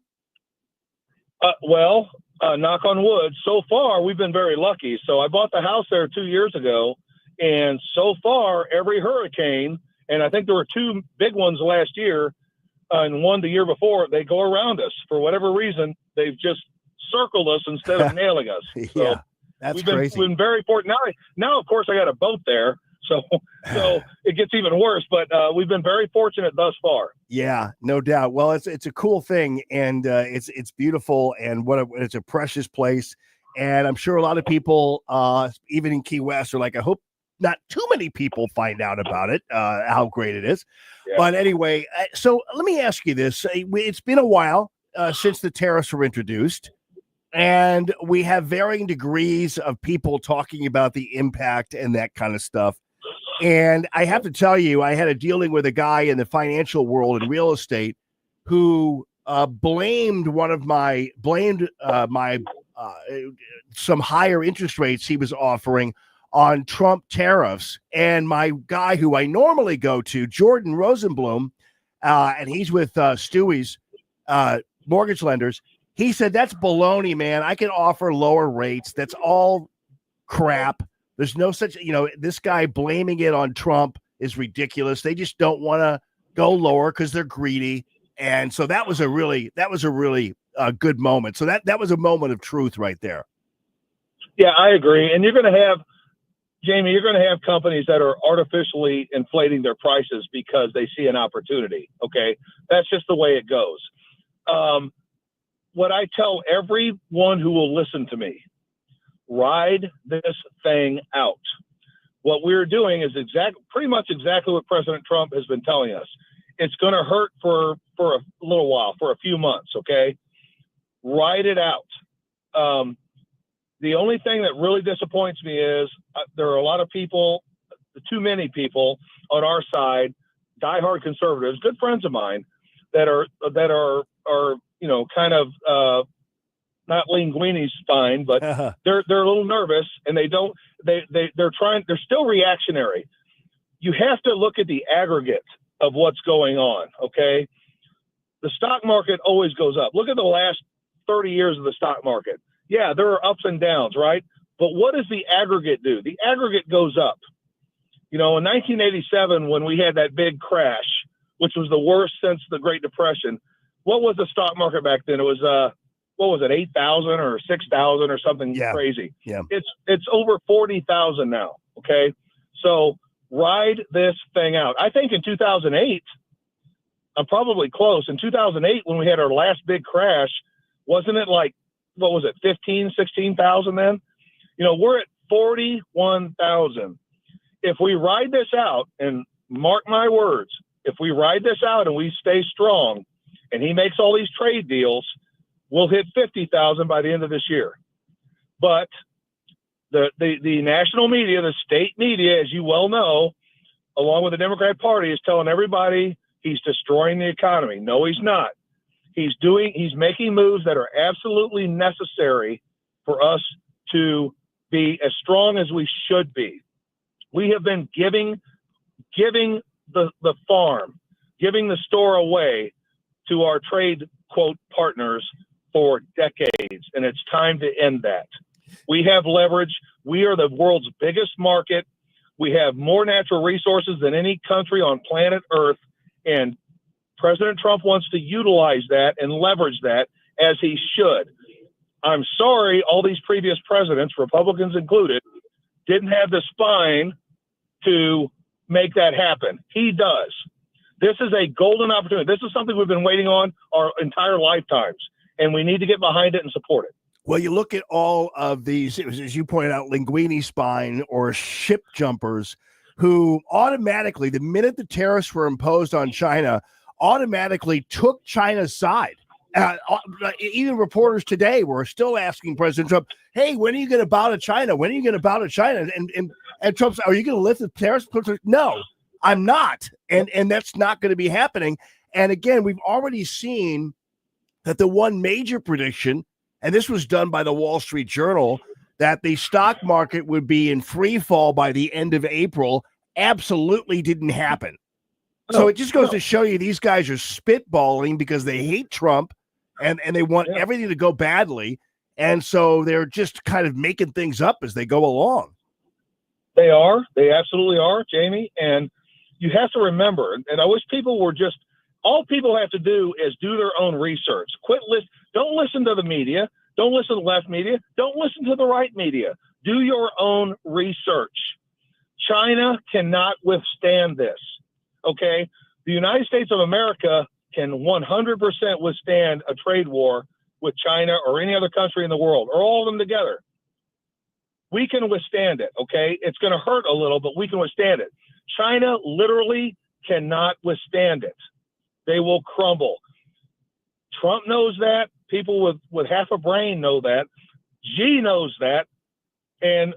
Well, knock on wood. So far, we've been very lucky. So I bought the house there 2 years ago, and so far, every hurricane, and I think there were two big ones last year, and one the year before, they go around us. For whatever reason, they've just circled us instead of nailing us. So yeah, that's crazy. We've been very fortunate. Now, of course, I got a boat there. So it gets even worse, but we've been very fortunate thus far. Yeah, no doubt. Well, it's a cool thing, and it's beautiful, and it's a precious place. And I'm sure a lot of people, even in Key West, are like, I hope not too many people find out about it, how great it is. Yeah. But anyway, so let me ask you this: it's been a while since the tariffs were introduced. And we have varying degrees of people talking about the impact and that kind of stuff. And I have to tell you, I had a dealing with a guy in the financial world in real estate who blamed some higher interest rates he was offering on Trump tariffs. And my guy who I normally go to, Jordan Rosenblum, and he's with Stewie's mortgage lenders. He said, that's baloney, man. I can offer lower rates. That's all crap. There's no such, this guy blaming it on Trump is ridiculous. They just don't want to go lower because they're greedy. And so that was a really good moment. So that was a moment of truth right there. Yeah, I agree. And you're going to have, Jamie, companies that are artificially inflating their prices because they see an opportunity. Okay. That's just the way it goes. What I tell everyone who will listen to me, ride this thing out. what we're doing is pretty much exactly what President Trump has been telling us. It's going to hurt for a little while, for a few months, okay? Ride it out. The only thing that really disappoints me is there are a lot of people, too many people on our side, diehard conservatives, good friends of mine, that are kind of not linguini's fine, but they're a little nervous, and they're still reactionary. You have to look at the aggregate of what's going on, okay? The stock market always goes up. Look at the last 30 years of the stock market. Yeah, there are ups and downs, right? But what does the aggregate do? The aggregate goes up. In 1987, when we had that big crash, which was the worst since the Great Depression, what was the stock market back then? It was, 8,000 or 6,000 or something crazy. Yeah. It's over 40,000 now, okay? So ride this thing out. I think in 2008, I'm probably close. In 2008, when we had our last big crash, wasn't it like, 16,000 then? We're at 41,000. If we ride this out, and mark my words, if we ride this out and we stay strong and he makes all these trade deals, we'll hit 50,000 by the end of this year. But the national media, the state media, as you well know, along with the Democrat Party, is telling everybody he's destroying the economy. No, he's not. He's making moves that are absolutely necessary for us to be as strong as we should be. We have been giving the farm, giving the store away to our trade, quote, partners for decades, and it's time to end that. We have leverage. We are the world's biggest market. We have more natural resources than any country on planet Earth, and President Trump wants to utilize that and leverage that as he should. I'm sorry all these previous presidents, Republicans included, didn't have the spine to make that happen. He does. This is a golden opportunity. This is something we've been waiting on our entire lifetimes, and we need to get behind it and support it. Well, you look at all of these, as you pointed out, linguini spine or ship jumpers who automatically, the minute the tariffs were imposed on China, automatically took China's side. Even reporters today were still asking President Trump, hey, when are you going to bow to China? When are you going to bow to China? And Trump's, are you going to lift the tariffs? No, I'm not. And that's not going to be happening. And again, we've already seen that the one major prediction, and this was done by the Wall Street Journal, that the stock market would be in free fall by the end of April, absolutely didn't happen. So it just goes to show you these guys are spitballing because they hate Trump and they want everything to go badly. And so they're just kind of making things up as they go along. They are. They absolutely are, Jamie. And you have to remember, and I wish people were just, all people have to do is do their own research. Don't listen to the media. Don't listen to the left media. Don't listen to the right media. Do your own research. China cannot withstand this. Okay, the United States of America can 100% withstand a trade war with China or any other country in the world, or all of them together. We can withstand it, okay? It's going to hurt a little, but we can withstand it. China literally cannot withstand it. They will crumble. Trump knows that. People with half a brain know that. Xi knows that. And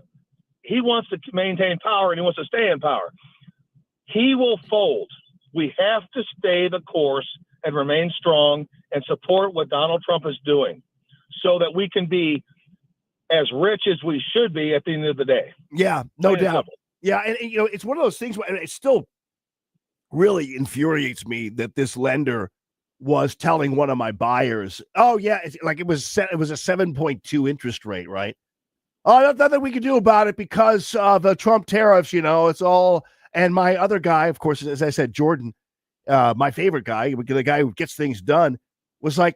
he wants to maintain power, and he wants to stay in power. He will fold. We have to stay the course and remain strong and support what Donald Trump is doing so that we can be as rich as we should be at the end of the day. Yeah, no doubt. Yeah, and it's one of those things where it still really infuriates me that this lender was telling one of my buyers, oh, yeah, it was a 7.2 interest rate, right? Oh, nothing we can do about it because of the Trump tariffs, it's all... And my other guy, of course, as I said, Jordan, my favorite guy, the guy who gets things done, was like,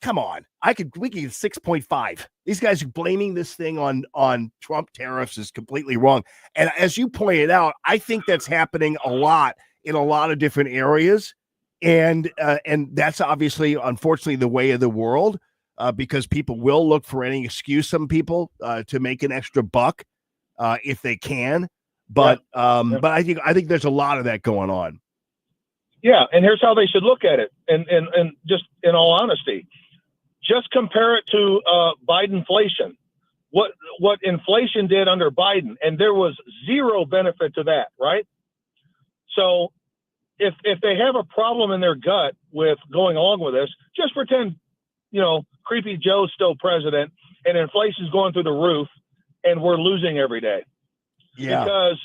come on, we can get 6.5. These guys are blaming this thing on Trump tariffs is completely wrong. And as you pointed out, I think that's happening a lot in a lot of different areas. And that's obviously, unfortunately, the way of the world, because people will look for any excuse, some people, to make an extra buck if they can. But I think there's a lot of that going on. Yeah, and here's how they should look at it. And just in all honesty, just compare it to Bidenflation. What inflation did under Biden, and there was zero benefit to that, right? So if they have a problem in their gut with going along with this, just pretend, Creepy Joe's still president and inflation's going through the roof and we're losing every day. Yeah. Because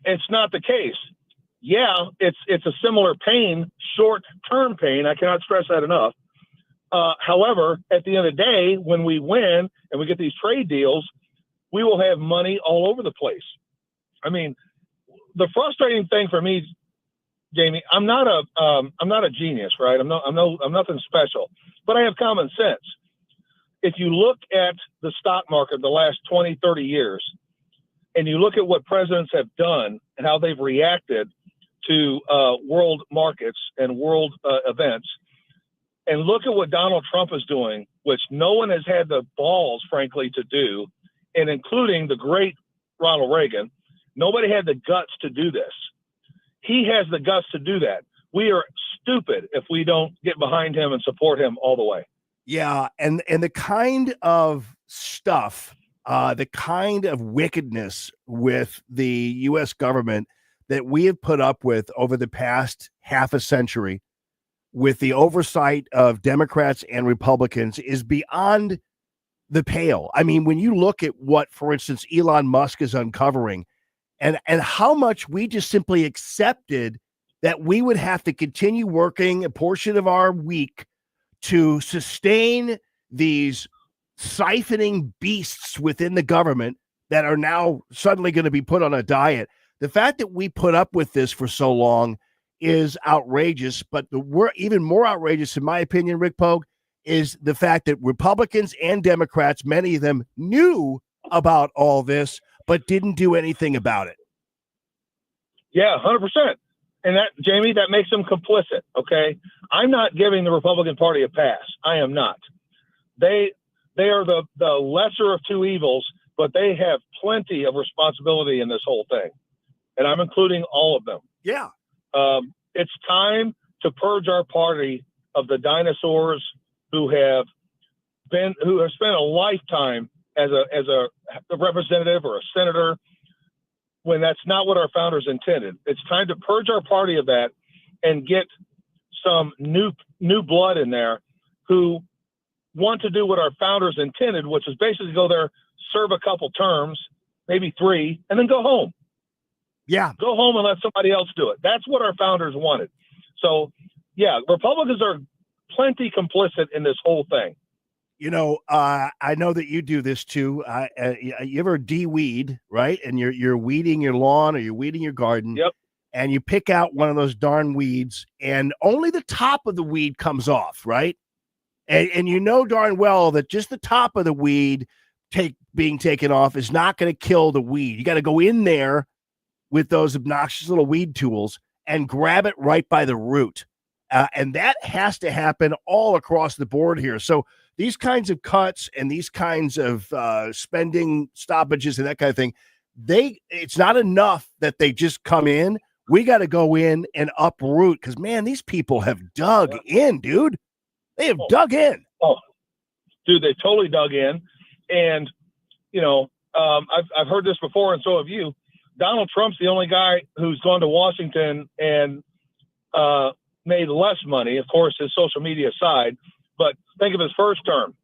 it's not the case. Yeah, it's a similar pain, short-term pain. I cannot stress that enough. However, at the end of the day, when we win and we get these trade deals, we will have money all over the place. I mean, the frustrating thing for me, Jamie, I'm not a genius, right? I'm nothing special, but I have common sense. If you look at the stock market the last 20, 30 years, and you look at what presidents have done and how they've reacted to world markets and world events, and look at what Donald Trump is doing, which no one has had the balls, frankly, to do, and including the great Ronald Reagan, nobody had the guts to do this. He has the guts to do that. We are stupid if we don't get behind him and support him all the way. Yeah, and the kind of stuff, the kind of wickedness with the U.S. government that we have put up with over the past half a century, with the oversight of Democrats and Republicans, is beyond the pale. I mean, when you look at what, for instance, Elon Musk is uncovering, and how much we just simply accepted that we would have to continue working a portion of our week to sustain these siphoning beasts within the government that are now suddenly going to be put on a diet. The fact that we put up with this for so long is outrageous, but we're even more outrageous, in my opinion, Rick Pogue, is the fact that Republicans and Democrats, many of them, knew about all this, but didn't do anything about it. Yeah, 100%. And that, Jamie, that makes them complicit, okay? I'm not giving the Republican Party a pass. I am not. They are the lesser of two evils, but they have plenty of responsibility in this whole thing. And I'm including all of them. Yeah. It's time to purge our party of the dinosaurs who have spent a lifetime as a representative or a senator, when that's not what our founders intended. It's time to purge our party of that and get some new blood in there who want to do what our founders intended, which is basically go there, serve a couple terms, maybe 3, and then go home. Yeah. Go home and let somebody else do it. That's what our founders wanted. So, yeah, Republicans are plenty complicit in this whole thing. I know that you do this too. You ever de-weed, right? And you're weeding your lawn or you're weeding your garden. Yep. And you pick out one of those darn weeds, and only the top of the weed comes off, right? And you know darn well that just the top of the weed being taken off is not going to kill the weed. You got to go in there with those obnoxious little weed tools and grab it right by the root. And that has to happen all across the board here. So these kinds of cuts and these kinds of spending stoppages and that kind of thing, it's not enough that they just come in. We got to go in and uproot, because, man, these people have dug in, dude. They have dug in. Oh, dude, they totally dug in. And, I've heard this before, and so have you. Donald Trump's the only guy who's gone to Washington and made less money, of course, his social media side. But think of his first term.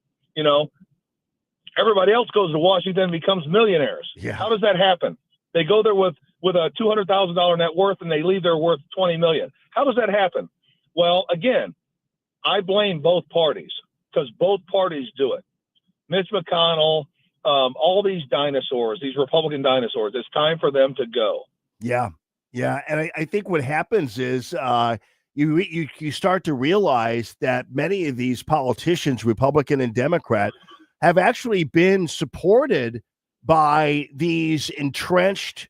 Everybody else goes to Washington and becomes millionaires. Yeah. How does that happen? They go there with a $200,000 net worth and they leave there worth $20 million. How does that happen? Well, again, I blame both parties, because both parties do it. Mitch McConnell, all these dinosaurs, these Republican dinosaurs, it's time for them to go. Yeah. Yeah. And I think what happens is you start to realize that many of these politicians, Republican and Democrat, have actually been supported by these entrenched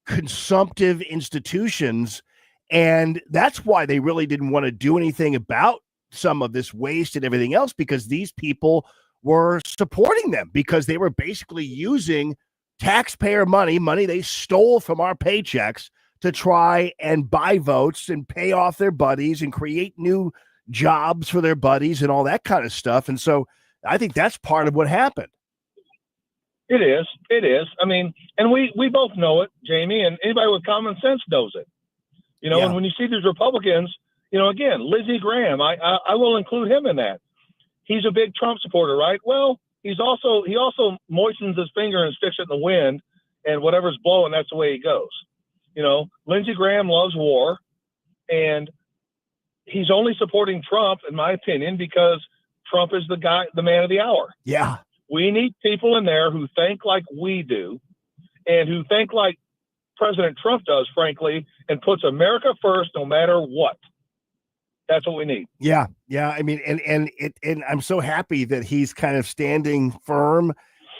consumptive institutions. And that's why they really didn't want to do anything about some of this waste and everything else, because these people were supporting them, because they were basically using taxpayer money they stole from our paychecks to try and buy votes and pay off their buddies and create new jobs for their buddies and all that kind of stuff. And so I think that's part of what happened. It is. It is. I mean, and we both know it, Jamie, and anybody with common sense knows it. You know, and when you see these Republicans, you know, again, Lindsey Graham, I will include him in that. He's a big Trump supporter, right? Well, he also moistens his finger and sticks it in the wind, and whatever's blowing, that's the way he goes. You know, Lindsey Graham loves war, and he's only supporting Trump, in my opinion, because Trump is the man of the hour. Yeah. We need people in there who think like we do and who think like President Trump does, frankly, and puts America first no matter what. That's what we need. Yeah. Yeah. I mean, and I'm so happy that he's kind of standing firm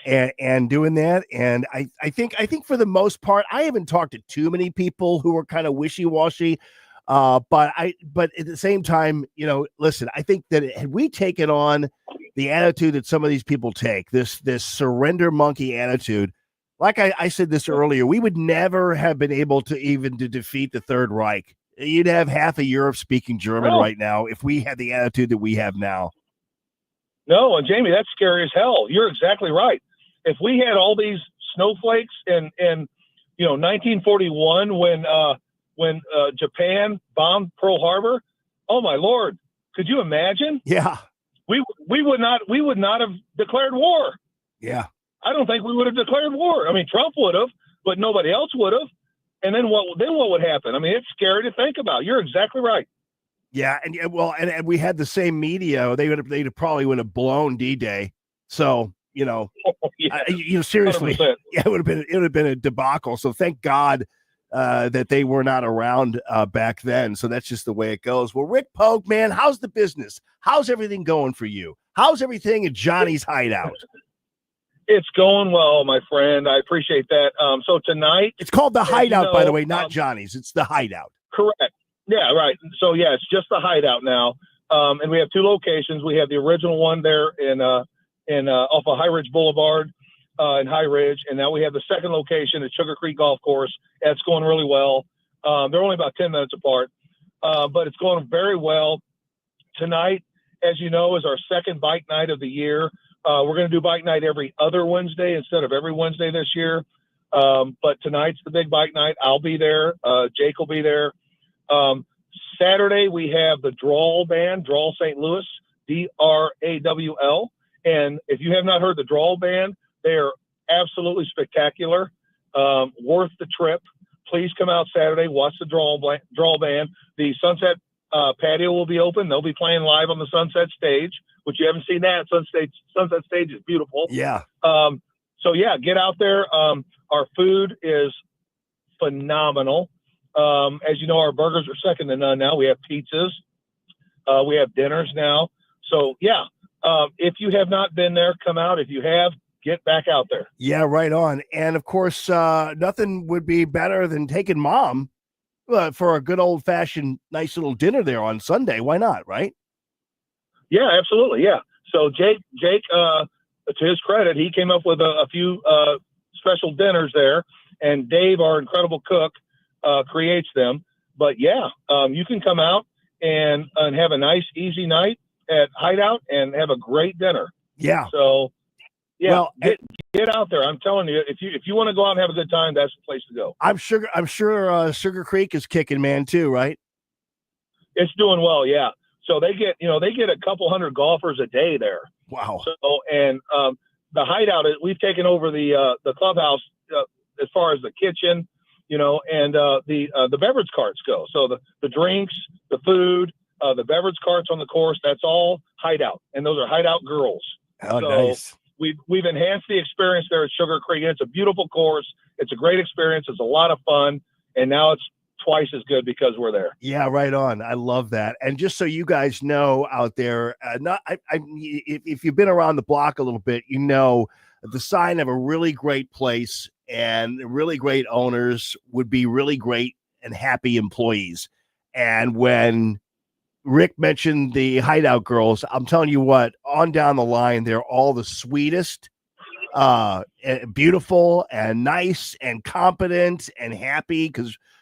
and doing that. And I think for the most part, I haven't talked to too many people who are kind of wishy-washy. But at the same time, you know, listen, I think that had we taken on the attitude that some of these people take, this surrender monkey attitude, like I said this earlier, we would never have been able to defeat the Third Reich. You'd have half of Europe speaking German right now if we had the attitude that we have now. No, and Jamie, that's scary as hell. You're exactly right. If we had all these snowflakes in 1941 when Japan bombed Pearl Harbor, oh my Lord, could you imagine? Yeah, we would not have declared war. Yeah, I don't think we would have declared war. I mean, Trump would have, but nobody else would have. And then what would happen? I mean, it's scary to think about. You're exactly right. Yeah, and we had the same media. They probably would have blown D-Day. So seriously, 100%. Yeah, it would have been a debacle. So thank God that they were not around back then. So that's just the way it goes. Well, Rick Pogue, man, how's the business? How's everything going for you? How's everything at Johnny's Hideout? It's going well, my friend. I appreciate that. So tonight, it's called the Hideout, by the way, not Johnny's. It's the Hideout. Correct. Yeah, right. So yeah, it's just the Hideout now, and we have two locations. We have the original one there in off of High Ridge Boulevard in High Ridge, and now we have the second location at Sugar Creek Golf Course. That's going really well. They're only about 10 minutes apart, but it's going very well. Tonight, as you know, is our second bike night of the year. We're going to do bike night every other Wednesday instead of every Wednesday this year. But tonight's the big bike night. I'll be there. Jake will be there. Saturday, we have the Drawl Band, Drawl St. Louis, DRAWL. And if you have not heard the Drawl Band, they are absolutely spectacular, worth the trip. Please come out Saturday, watch the Drawl Band. The Sunset patio will be open. They'll be playing live on the Sunset stage, which you haven't seen that. Sunset stage is beautiful. Yeah. So yeah, get out there. Our food is phenomenal. As you know, our burgers are second to none now. We have pizzas. We have dinners now. So yeah, if you have not been there, come out. If you have, get back out there. Yeah, right on. And of course, nothing would be better than taking mom for a good old fashioned, nice little dinner there on Sunday. Why not? Right? Yeah, absolutely. Yeah. So Jake, to his credit, he came up with a few special dinners there, and Dave, our incredible cook, creates them. But yeah, you can come out and have a nice, easy night at Hideout and have a great dinner. Yeah. So yeah, get out there. I'm telling you, if you want to go out and have a good time, that's the place to go. I'm sure Sugar Creek is kicking, man, too, right? It's doing well, yeah. So they get a couple hundred golfers a day there. Wow. So and the Hideout, we've taken over the clubhouse as far as the kitchen, and the beverage carts go. So the drinks, the food, the beverage carts on the course, that's all Hideout, and those are Hideout girls. Oh, so nice. We've enhanced the experience there at Sugar Creek. It's a beautiful course. It's a great experience. It's a lot of fun, and now it's twice as good because we're there. Yeah, right on. I love that. And just so you guys know out there, if you've been around the block a little bit, you know the sign of a really great place and really great owners would be really great and happy employees. And when Rick mentioned the Hideout girls, I'm telling you what, on down the line, they're all the sweetest, beautiful and nice and competent and happy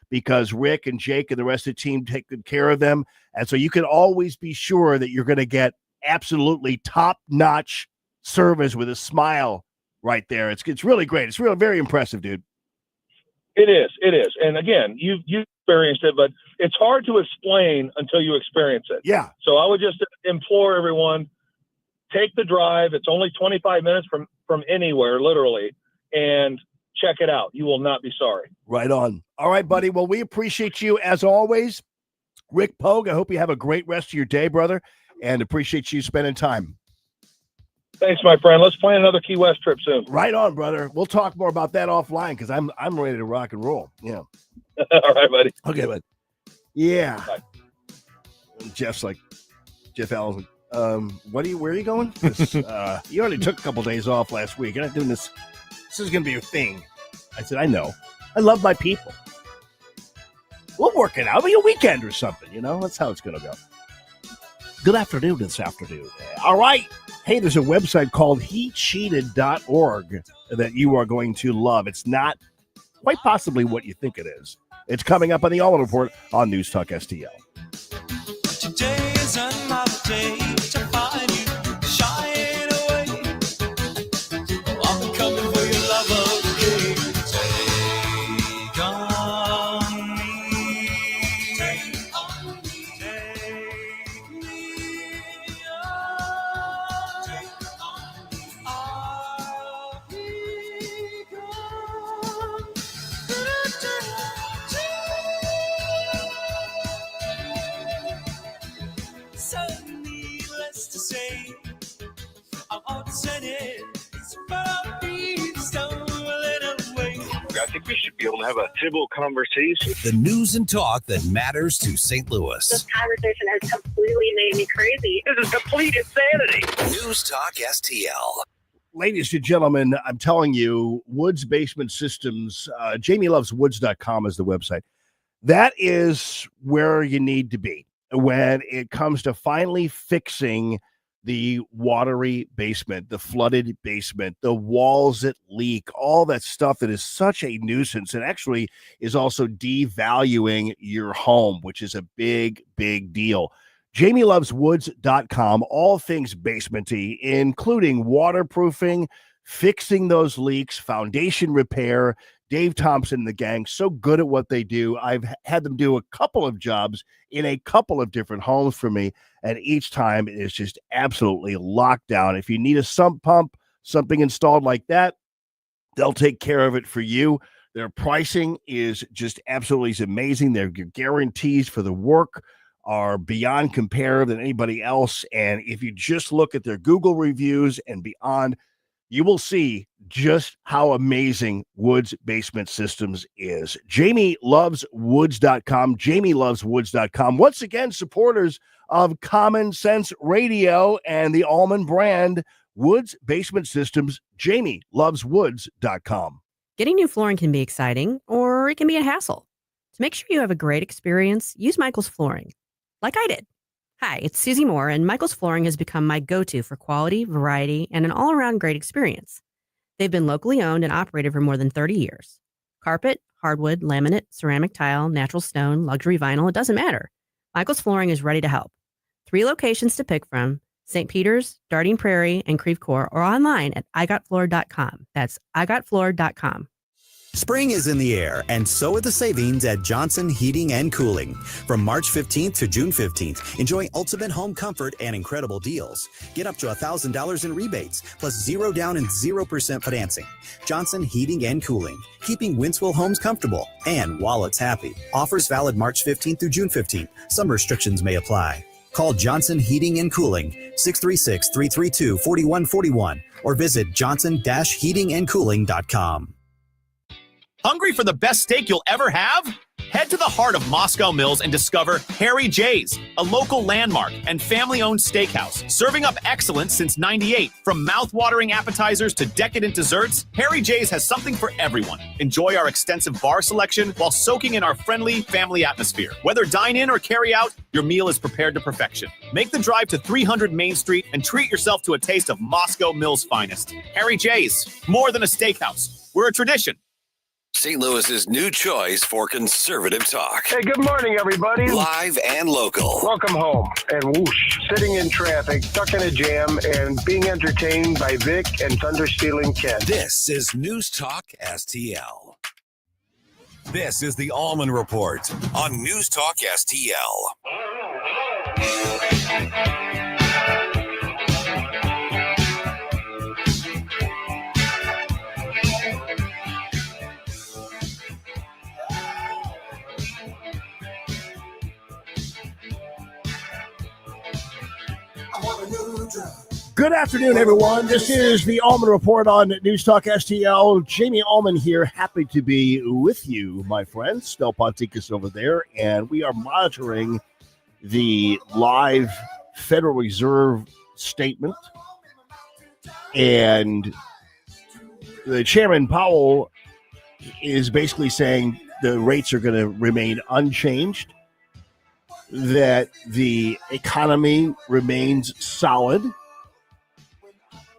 because Rick and Jake and the rest of the team take good care of them. And so you can always be sure that you're going to get absolutely top-notch service with a smile right there. It's really great. It's really very impressive, dude. It is. And again, you experienced it, but it's hard to explain until you experience it. Yeah. So I would just implore everyone, take the drive. It's only 25 minutes from anywhere, literally, and check it out. You will not be sorry. Right on. All right, buddy. Well, we appreciate you as always. Rick Pogue, I hope you have a great rest of your day, brother, and appreciate you spending time. Thanks, my friend. Let's plan another Key West trip soon. Right on, brother. We'll talk more about that offline because I'm ready to rock and roll. Yeah. All right, buddy. Okay, bud. Yeah. Bye. Jeff Allen. Where are you going? You already took a couple days off last week. You're not doing this. This is going to be a thing. I said, I know. I love my people. We'll work it out. Maybe a weekend or something, That's how it's going to go. Good afternoon this afternoon. All right. Hey, there's a website called hecheated.org that you are going to love. It's not quite possibly what you think it is. It's coming up on the Allman Report on News Talk STL. Today is another day to find you shying away. I'm coming for your love again. Take on me. Take on me. Take me on. Take on me. I'll be gone. Suddenly, less to say. I'm upset, but I'll be stumbling away. I think we should be able to have a civil conversation. The news and talk that matters to St. Louis. This conversation has completely made me crazy. This is complete insanity. News Talk STL. Ladies and gentlemen, I'm telling you, Woods Basement Systems, JamieLovesWoods.com is the website. That is where you need to be when it comes to finally fixing the watery basement, the flooded basement, the walls that leak, all that stuff that is such a nuisance and actually is also devaluing your home, which is a big, big deal. JamieLovesWoods.com, all things basementy, including waterproofing, fixing those leaks, foundation repair. Dave Thompson and the gang, so good at what they do. I've had them do a couple of jobs in a couple of different homes for me, and each time it is just absolutely locked down. If you need a sump pump, something installed like that, they'll take care of it for you. Their pricing is just absolutely amazing. Their guarantees for the work are beyond comparative than anybody else, and if you just look at their Google reviews and beyond, you will see just how amazing Woods Basement Systems is. JamieLovesWoods.com, JamieLovesWoods.com. Once again, supporters of Common Sense Radio and the Allman brand, Woods Basement Systems, JamieLovesWoods.com. Getting new flooring can be exciting, or it can be a hassle. To make sure you have a great experience, use Michael's Flooring, like I did. Hi, it's Susie Moore, and Michael's Flooring has become my go-to for quality, variety, and an all-around great experience. They've been locally owned and operated for more than 30 years. Carpet, hardwood, laminate, ceramic tile, natural stone, luxury vinyl, it doesn't matter. Michael's Flooring is ready to help. 3 locations to pick from: St. Peter's, Darting Prairie, and Creve Coeur, or online at igotfloor.com. That's igotfloor.com. Spring is in the air, and so are the savings at Johnson Heating and Cooling. From March 15th to June 15th, enjoy ultimate home comfort and incredible deals. Get up to $1,000 in rebates, plus 0 down and 0% financing. Johnson Heating and Cooling, keeping Winsville homes comfortable and wallets happy. Offers valid March 15th through June 15th. Some restrictions may apply. Call Johnson Heating and Cooling, 636-332-4141, or visit johnson-heatingandcooling.com. Hungry for the best steak you'll ever have? Head to the heart of Moscow Mills and discover Harry J's, a local landmark and family-owned steakhouse, serving up excellence since '98. From mouth-watering appetizers to decadent desserts, Harry J's has something for everyone. Enjoy our extensive bar selection while soaking in our friendly family atmosphere. Whether dine in or carry out, your meal is prepared to perfection. Make the drive to 300 Main Street and treat yourself to a taste of Moscow Mills' finest. Harry J's, more than a steakhouse. We're a tradition. St. Louis's new choice for conservative talk. Hey, good morning, everybody. Live and local. Welcome home. And whoosh, sitting in traffic, stuck in a jam, and being entertained by Vic and Thunderstealing Ken. This is News Talk STL. This is the Allman Report on News Talk STL. Good afternoon, everyone. This is the Allman Report on News Talk STL. Jamie Allman here. Happy to be with you, my friend. Stel Ponticus over there. And we are monitoring the live Federal Reserve statement. And the Chairman Powell is basically saying the rates are going to remain unchanged, that the economy remains solid.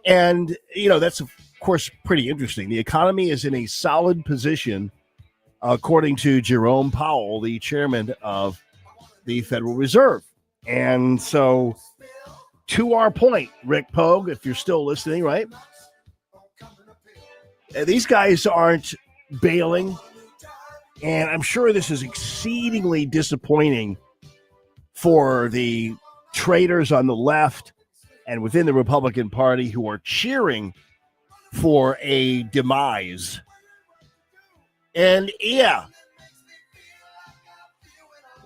And, you know, that's, of course, pretty interesting. The economy is in a solid position, according to Jerome Powell, the chairman of the Federal Reserve. And so, to our point, Rick Pogue, if you're still listening, right? These guys aren't bailing. And I'm sure this is exceedingly disappointing for the traders on the left and within the Republican Party who are cheering for a demise. And yeah,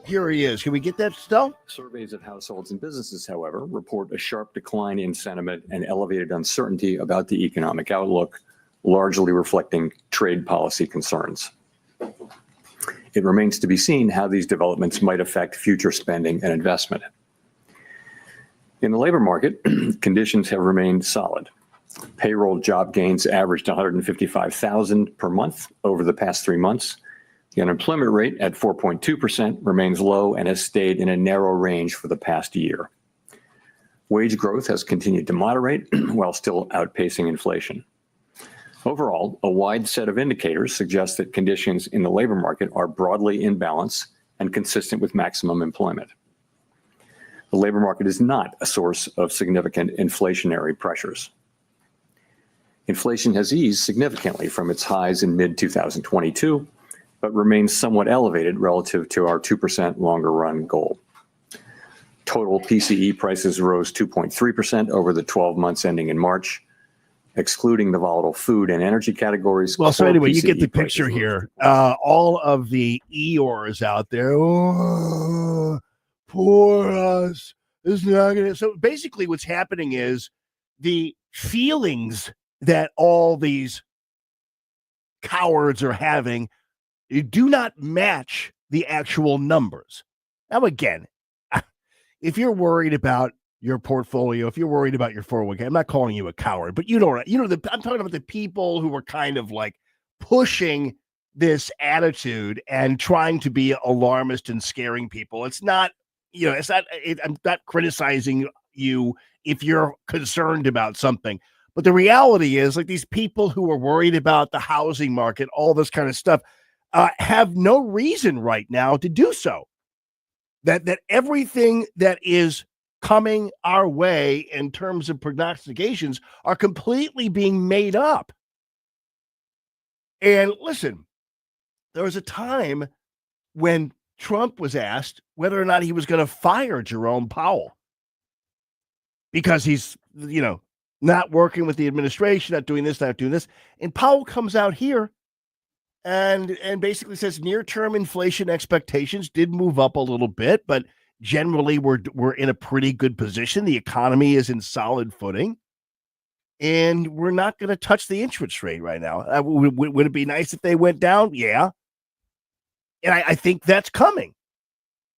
here he is. Can we get that still? Surveys of households and businesses, however, report a sharp decline in sentiment and elevated uncertainty about the economic outlook, largely reflecting trade policy concerns. It remains to be seen how these developments might affect future spending and investment. In the labor market, conditions have remained solid. Payroll job gains averaged 155,000 per month over the past 3 months. The unemployment rate at 4.2% remains low and has stayed in a narrow range for the past year. Wage growth has continued to moderate while still outpacing inflation. Overall, a wide set of indicators suggest that conditions in the labor market are broadly in balance and consistent with maximum employment. The labor market is not a source of significant inflationary pressures. Inflation has eased significantly from its highs in mid-2022, but remains somewhat elevated relative to our 2% longer run goal. Total PCE prices rose 2.3% over the 12 months ending in March, excluding the volatile food and energy categories. Well, so anyway, you PCE get the picture here. All of the Eeyores out there. Oh, poor us. It's not gonna. So basically what's happening is the feelings that all these cowards are having do not match the actual numbers. Now, again, if you're worried about your portfolio, if you're worried about your 401k, I'm not calling you a coward, but I'm talking about the people who were kind of like pushing this attitude and trying to be alarmist and scaring people. It's not, I'm not criticizing you if you're concerned about something, but the reality is, like, these people who are worried about the housing market, all this kind of stuff, have no reason right now to do so. That everything that is coming our way in terms of prognostications are completely being made up. And listen, there was a time when Trump was asked whether or not he was going to fire Jerome Powell because he's, not working with the administration, not doing this, not doing this. And Powell comes out here and basically says near-term inflation expectations did move up a little bit, but generally we're in a pretty good position. The economy is in solid footing, and we're not going to touch the interest rate right now. Would it be nice if they went down? Yeah. And I think that's coming.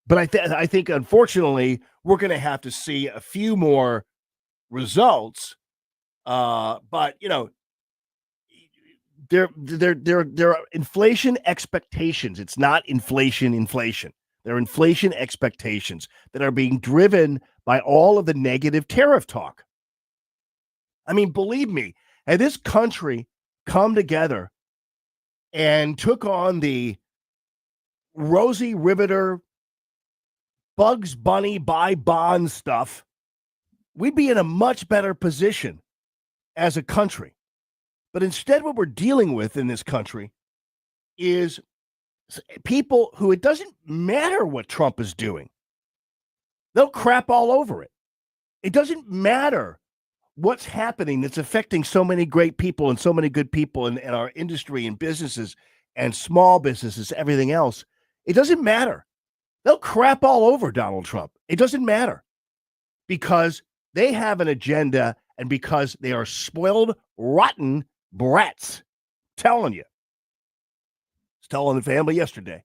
But I think, unfortunately, we're going to have to see a few more results. But, there are inflation expectations. It's not inflation. There are inflation expectations that are being driven by all of the negative tariff talk. I mean, believe me, had this country come together and took on the Rosie Riveter, Bugs Bunny buy bond stuff, we'd be in a much better position as a country. But instead, what we're dealing with in this country is people who it doesn't matter what Trump is doing. They'll crap all over it. It doesn't matter what's happening that's affecting so many great people and so many good people in our industry and businesses and small businesses, everything else. It doesn't matter. They'll crap all over Donald Trump. It doesn't matter because they have an agenda and because they are spoiled, rotten brats. Telling you. I was telling the family yesterday.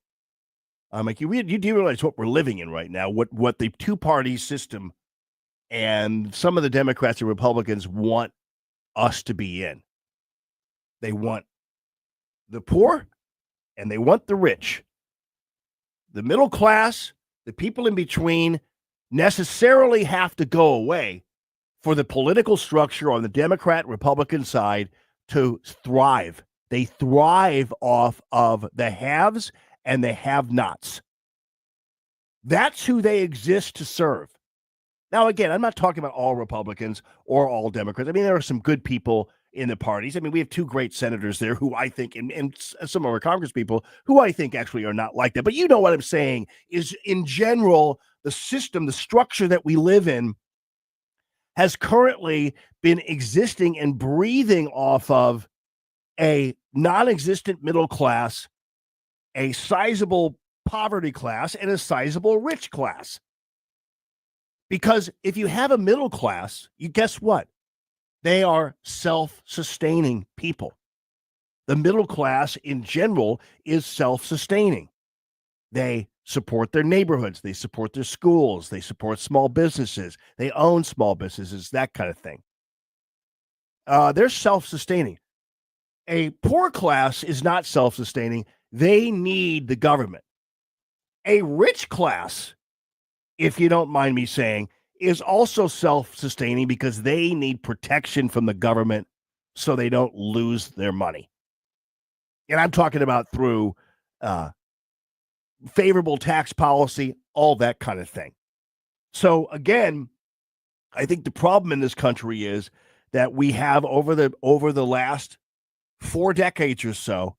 I'm like, you do realize what we're living in right now, what the two-party system and some of the Democrats and Republicans want us to be in. They want the poor and they want the rich. The middle class, the people in between, necessarily have to go away for the political structure on the Democrat-Republican side to thrive. They thrive off of the haves and the have-nots. That's who they exist to serve. Now, again, I'm not talking about all Republicans or all Democrats. I mean, there are some good people in the parties. I mean, we have two great senators there who I think, and some of our Congress people who I think actually are not like that. But you know what I'm saying is, in general, the system, the structure that we live in has currently been existing and breathing off of a non-existent middle class, a sizable poverty class, and a sizable rich class. Because if you have a middle class, you guess what? They are self-sustaining people. The middle class in general is self-sustaining. They support their neighborhoods. They support their schools. They support small businesses. They own small businesses, that kind of thing. They're self-sustaining. A poor class is not self-sustaining. They need the government. A rich class, if you don't mind me saying, is also self-sustaining because they need protection from the government so they don't lose their money. And I'm talking about through favorable tax policy, all that kind of thing. So again, I think the problem in this country is that we have over the last 4 decades or so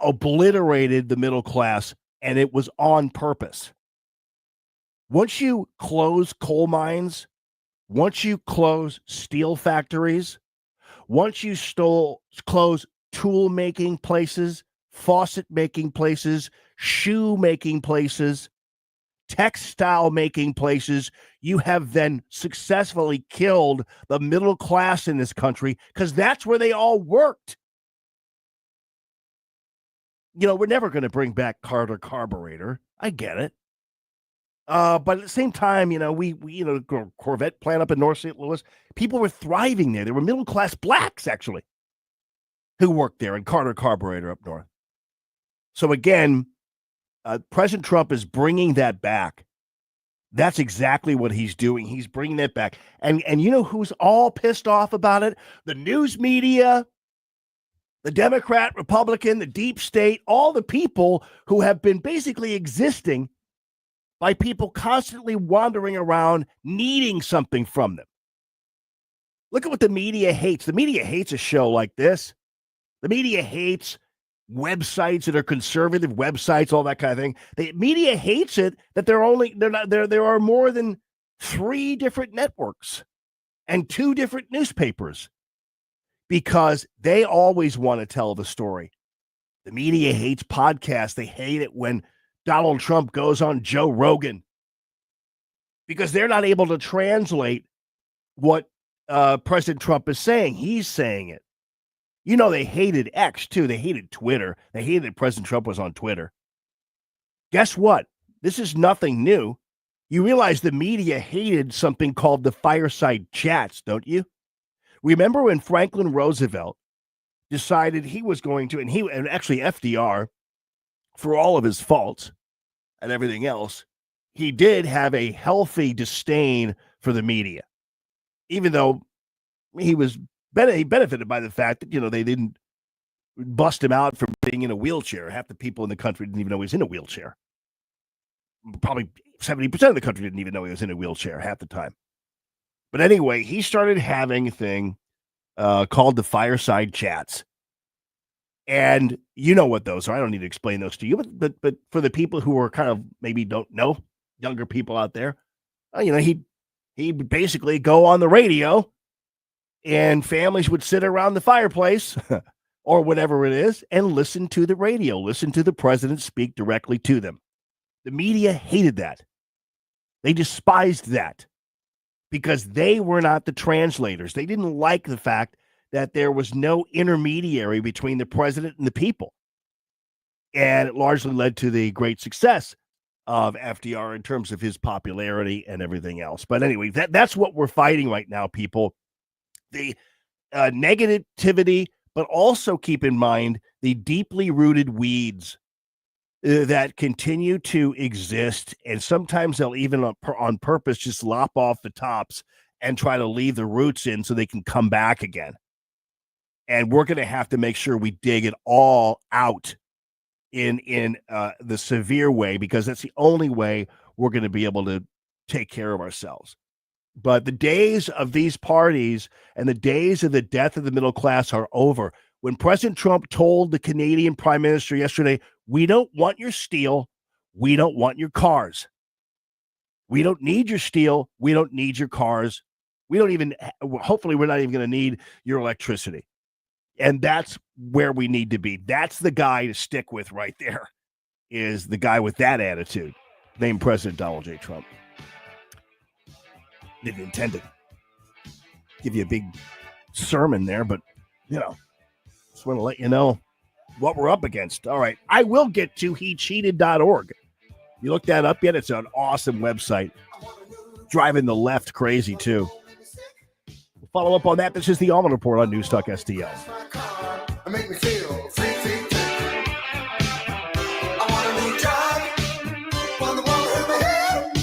obliterated the middle class, and it was on purpose. Once you close coal mines, once you close steel factories, once you close tool making places, faucet making places, shoe making places, textile making places, you have then successfully killed the middle class in this country because that's where they all worked. We're never going to bring back Carter carburetor. I get it. But at the same time, we Corvette plant up in North St. Louis, people were thriving there. There were middle-class blacks, actually, who worked there in Carter Carburetor up north. So again, President Trump is bringing that back. That's exactly what he's doing. He's bringing that back. And you know who's all pissed off about it? The news media, the Democrat, Republican, the deep state, all the people who have been basically existing by people constantly wandering around needing something from them. Look at what the media hates. The media hates a show like this. The media hates websites that are conservative websites, all that kind of thing. The media hates it that there are more than 3 different networks and 2 different newspapers because they always want to tell the story. The media hates podcasts. They hate it when Donald Trump goes on Joe Rogan because they're not able to translate what President Trump is saying. He's saying it. They hated X, too. They hated Twitter. They hated that President Trump was on Twitter. Guess what? This is nothing new. You realize the media hated something called the fireside chats, don't you? Remember when Franklin Roosevelt decided he was going to, and actually FDR, for all of his faults and everything else, he did have a healthy disdain for the media, even though he benefited by the fact that, they didn't bust him out for being in a wheelchair. Half the people in the country didn't even know he was in a wheelchair. Probably 70% of the country didn't even know he was in a wheelchair half the time. But anyway, he started having a thing called the fireside chats. And you know what those are. I don't need to explain those to you, but for the people who are kind of maybe don't know, younger people out there, he'd basically go on the radio and families would sit around the fireplace or whatever it is and listen to the radio, listen to the president speak directly to them. The media hated that. They despised that because they were not the translators. They didn't like the fact that there was no intermediary between the president and the people. And it largely led to the great success of FDR in terms of his popularity and everything else. But anyway, that's what we're fighting right now, people. The negativity, but also keep in mind the deeply rooted weeds that continue to exist. And sometimes they'll even on purpose just lop off the tops and try to leave the roots in so they can come back again. And we're going to have to make sure we dig it all out in the severe way, because that's the only way we're going to be able to take care of ourselves. But the days of these parties and the days of the death of the middle class are over. When President Trump told the Canadian Prime Minister yesterday, we don't want your steel, we don't want your cars. We don't need your steel, we don't need your cars. Hopefully we're not even going to need your electricity. And that's where we need to be. That's the guy to stick with right there, is the guy with that attitude, named President Donald J. Trump. Didn't intend to give you a big sermon there, but, just want to let you know what we're up against. All right. I will get to hecheated.org. You look that up yet? It's an awesome website. Driving the left crazy, too. We'll follow up on that. This is the Allman Report on News Talk STL. Make me feel free. I want a new job. When the wall hurt my head.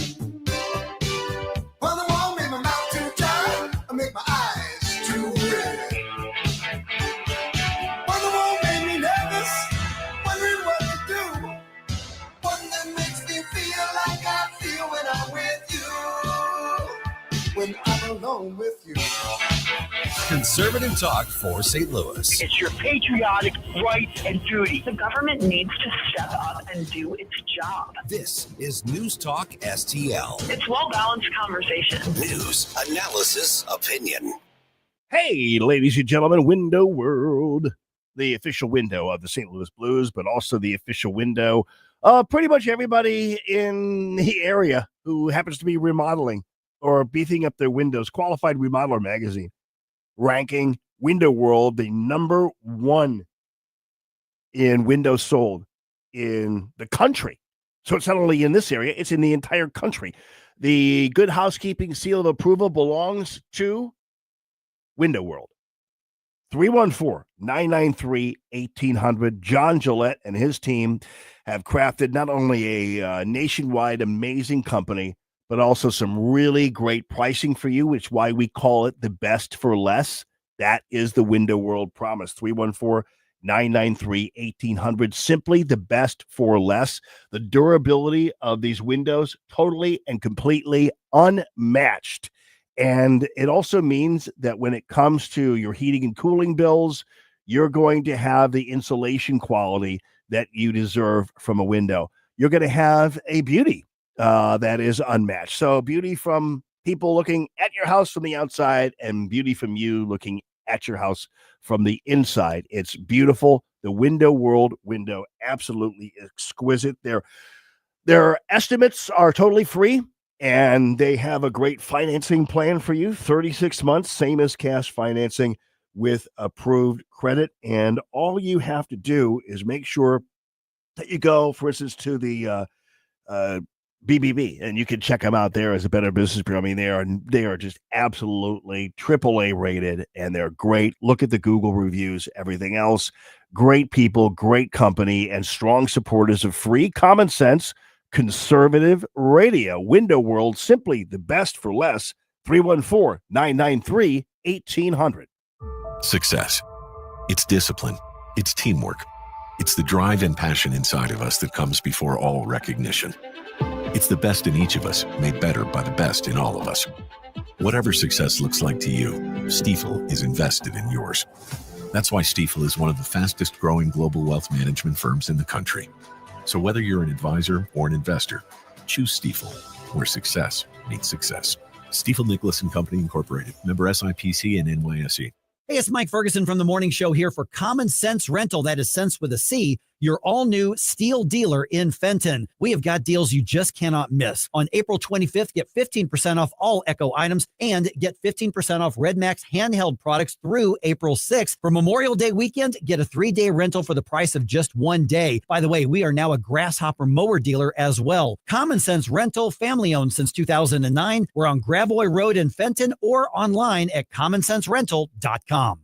When the wall made my mouth too dry. I make my eyes too red. When the wall made me nervous. Wondering what to do. One that makes me feel like I feel when I'm with you. When I'm alone with you. Conservative talk for St. Louis. It's your patriotic right and duty. The government needs to step up and do its job. This is News Talk STL. It's well-balanced conversation. News, analysis, opinion. Hey, ladies and gentlemen, Window World, the official window of the St. Louis Blues, but also the official window of pretty much everybody in the area who happens to be remodeling or beefing up their windows. Qualified Remodeler Magazine ranking Window World the number one in windows sold in the country. So it's not only in this area, it's in the entire country. The Good Housekeeping seal of approval belongs to Window World. 314-993-1800. John Gillette and his team have crafted not only a nationwide amazing company, but also some really great pricing for you, which is why we call it the best for less. That is the Window World promise. 314-993-1800. Simply the best for less. The durability of these windows, totally and completely unmatched. And it also means that when it comes to your heating and cooling bills, you're going to have the insulation quality that you deserve from a window. You're going to have a beauty that is unmatched. So beauty from people looking at your house from the outside and beauty from you looking at your house from the inside. It's beautiful. The Window World window, absolutely exquisite. Their estimates are totally free, and they have a great financing plan for you. 36 months, same as cash financing with approved credit. And all you have to do is make sure that you go, for instance, to the BBB, and you can check them out there as a Better Business Bureau. I mean, they are just absolutely AAA rated, and they're great. Look at the Google reviews, everything else. Great people, great company, and strong supporters of free, common sense, conservative radio. Window World, simply the best for less. 314-993-1800. Success. It's discipline. It's teamwork. It's the drive and passion inside of us that comes before all recognition. It's the best in each of us, made better by the best in all of us. Whatever success looks like to you, Stifel is invested in yours. That's why Stifel is one of the fastest growing global wealth management firms in the country. So whether you're an advisor or an investor, choose Stifel, where success means success. Stifel Nicholas and Company Incorporated, member SIPC and NYSE. Hey, it's Mike Ferguson from the Morning Show here for Common Sense Rental. That is sense with a C, your all-new steel dealer in Fenton. We have got deals you just cannot miss. On April 25th, get 15% off all Echo items and get 15% off Red Max handheld products through April 6th. For Memorial Day weekend, get a 3-day rental for the price of just 1 day. By the way, we are now a Grasshopper mower dealer as well. Common Sense Rental, family-owned since 2009. We're on Gravois Road in Fenton or online at commonsenserental.com.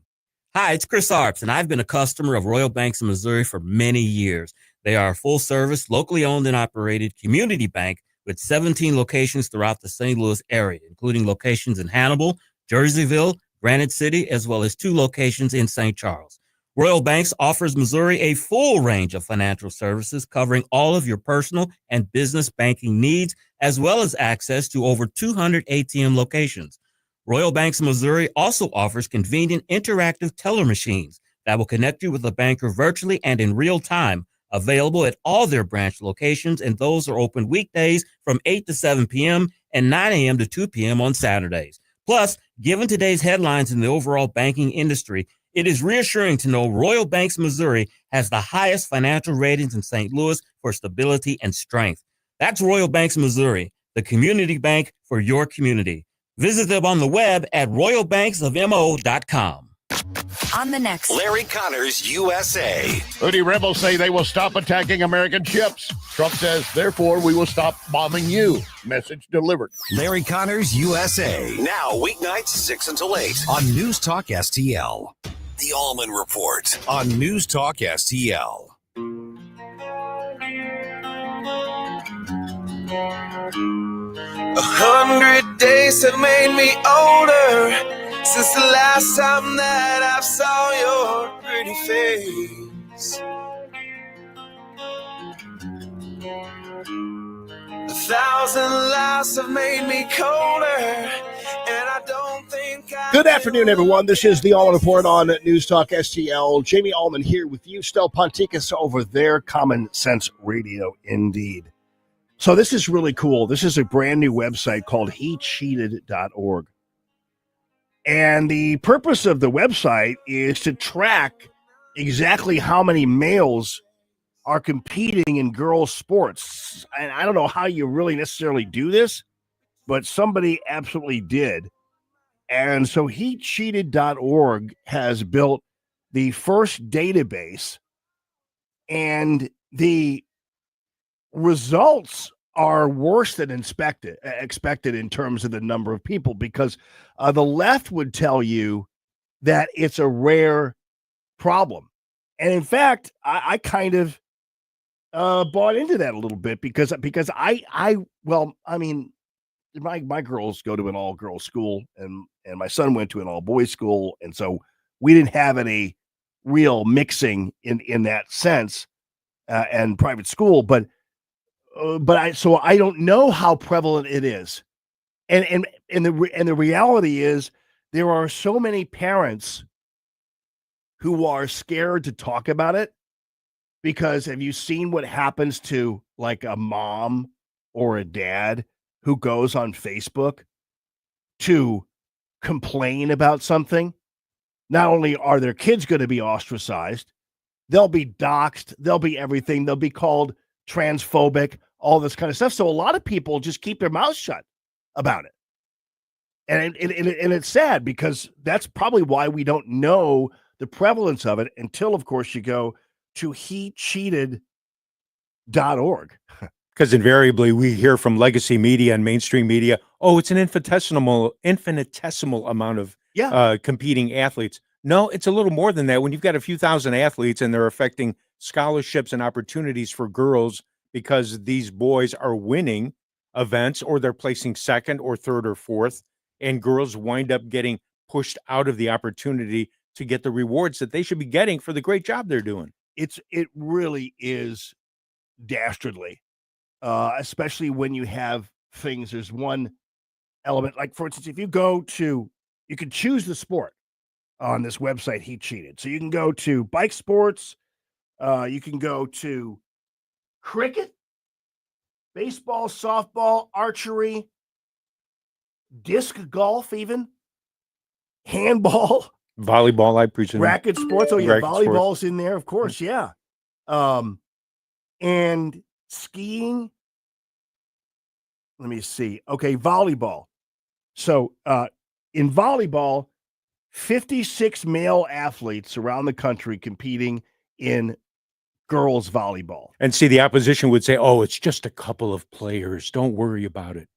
Hi, it's Chris Arps, and I've been a customer of Royal Banks of Missouri for many years. They are a full-service, locally owned and operated community bank with 17 locations throughout the St. Louis area, including locations in Hannibal, Jerseyville, Granite City, as well as 2 locations in St. Charles. Royal Banks offers Missouri a full range of financial services covering all of your personal and business banking needs, as well as access to over 200 ATM locations. Royal Banks of Missouri also offers convenient interactive teller machines that will connect you with a banker virtually and in real time, available at all their branch locations, and those are open weekdays from 8 to 7 p.m. and 9 a.m. to 2 p.m. on Saturdays. Plus, given today's headlines in the overall banking industry, it is reassuring to know Royal Banks of Missouri has the highest financial ratings in St. Louis for stability and strength. That's Royal Banks of Missouri, the community bank for your community. Visit them on the web at royalbanksofmo.com. On the next Larry Connors USA. Houthi rebels say they will stop attacking American ships. Trump says, therefore, we will stop bombing you. Message delivered. Larry Connors USA. Now, weeknights 6 until 8 on News Talk STL. The Allman Report on News Talk STL. 100 days have made me older since the last time that I saw your pretty face. 1,000 lives have made me colder, and I don't think I... Good afternoon, everyone. This is the Allman Report on News Talk STL. Jamie Allman here with you. Stel Ponticus over there. Common Sense Radio, indeed. So this is really cool. This is a brand new website called hecheated.org. And the purpose of the website is to track exactly how many males are competing in girls' sports. And I don't know how you really necessarily do this, but somebody absolutely did. And so hecheated.org has built the first database, and the results are worse than expected in terms of the number of people, because the left would tell you that it's a rare problem. And in fact, I kind of bought into that a little bit because my girls go to an all-girls school, and my son went to an all-boys school. And so we didn't have any real mixing in that sense and private school, but I don't know how prevalent it is, and the reality is there are so many parents who are scared to talk about it, because have you seen what happens to like a mom or a dad who goes on Facebook to complain about something? Not only are their kids going to be ostracized, they'll be doxxed, they'll be everything, they'll be called transphobic, all this kind of stuff. So a lot of people just keep their mouths shut about it. And it's sad, because that's probably why we don't know the prevalence of it until, of course, you go to hecheated.org. Because invariably we hear from legacy media and mainstream media, oh, it's an infinitesimal amount of competing athletes. No, it's a little more than that. When you've got a few thousand athletes and they're affecting scholarships and opportunities for girls because these boys are winning events or they're placing second or third or fourth, and girls wind up getting pushed out of the opportunity to get the rewards that they should be getting for the great job they're doing. It really is dastardly, especially when you have things. There's one element, like for instance, if you go to, you can choose the sport on this website, He Cheated. So you can go to bike sports, you can go to cricket, baseball, softball, archery, disc golf, even handball, volleyball, I presume. Racket sports. Oh, yeah, Racket volleyball's sports. in there, of course, yeah. And skiing. Let me see. Okay, volleyball. So in volleyball, 56 male athletes around the country competing in girls volleyball. And see, the opposition would say, oh, it's just a couple of players. Don't worry about it.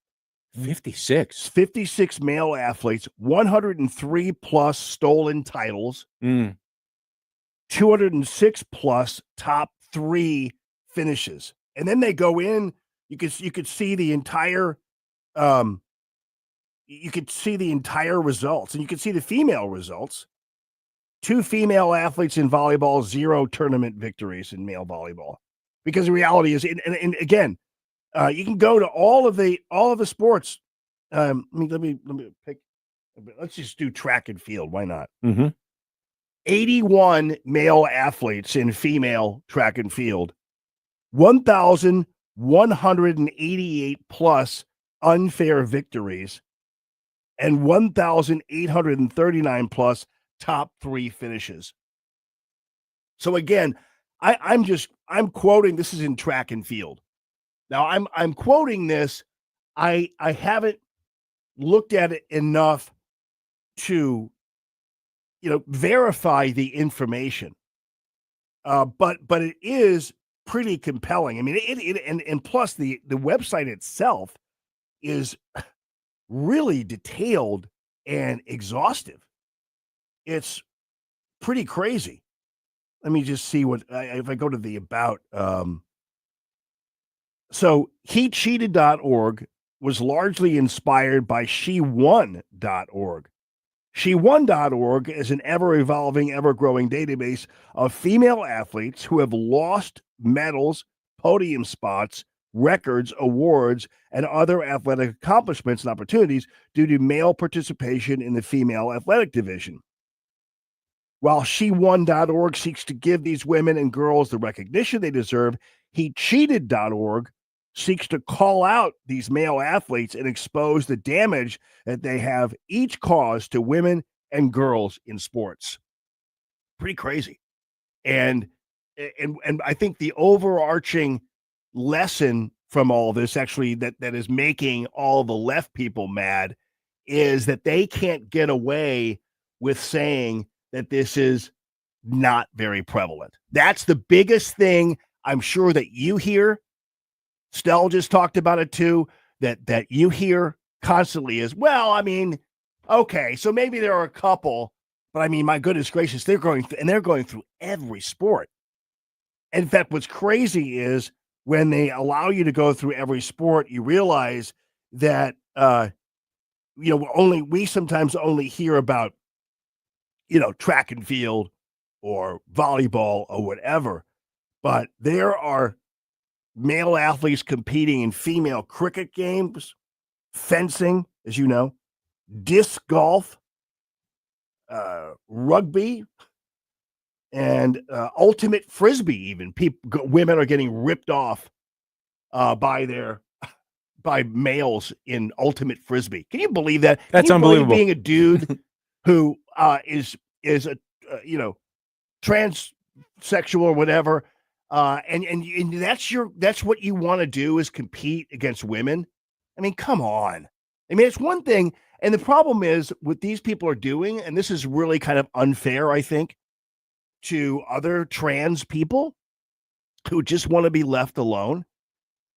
56 male athletes, 103 plus stolen titles, 206 plus top 3 finishes. And then they go in, you could see the entire results, and you could see the female results. 2 female athletes in volleyball, 0 tournament victories in male volleyball. Because the reality is, and again, you can go to all of the sports. Let me pick. Let's just do track and field. Why not? 81 male athletes in female track and field, 1,188 plus unfair victories, and 1,839 plus top 3 finishes. So again, I'm quoting. This is in track and field. Now I'm quoting this. I haven't looked at it enough to, verify the information. But it is pretty compelling. I mean, and plus the website itself is really detailed and exhaustive. It's pretty crazy. Let me just see what if I go to the about. So HeCheated.org was largely inspired by SheWon.org. SheWon.org is an ever-evolving, ever-growing database of female athletes who have lost medals, podium spots, records, awards, and other athletic accomplishments and opportunities due to male participation in the female athletic division. While SheWon.org seeks to give these women and girls the recognition they deserve, HeCheated.org seeks to call out these male athletes and expose the damage that they have each caused to women and girls in sports. Pretty crazy. And I think the overarching lesson from all this, actually, that is making all the left people mad, is that they can't get away with saying that this is not very prevalent. That's the biggest thing I'm sure that you hear. Stell just talked about it too, that you hear constantly is, well, I mean, okay, so maybe there are a couple, but I mean, my goodness gracious, they're going through every sport. In fact, what's crazy is when they allow you to go through every sport, you realize that, we sometimes only hear about, track and field or volleyball or whatever, but there are male athletes competing in female cricket games, fencing, as you know, disc golf, rugby, and ultimate frisbee. Even women are getting ripped off by males in ultimate frisbee. Can you believe that? That's unbelievable. Being a dude who is a transsexual or whatever. And that's what you want to do, is compete against women. I mean, come on. I mean, it's one thing. And the problem is what these people are doing, and this is really kind of unfair, I think, to other trans people who just want to be left alone.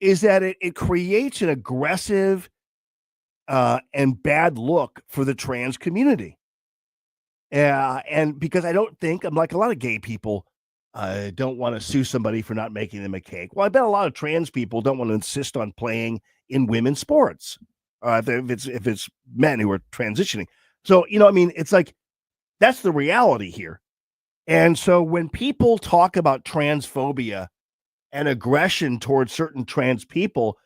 is that it creates an aggressive and bad look for the trans community. And because I don't think, I'm like a lot of gay people, don't want to sue somebody for not making them a cake. Well, I bet a lot of trans people don't want to insist on playing in women's sports if it's men who are transitioning. So, it's like that's the reality here. And so when people talk about transphobia and aggression towards certain trans people,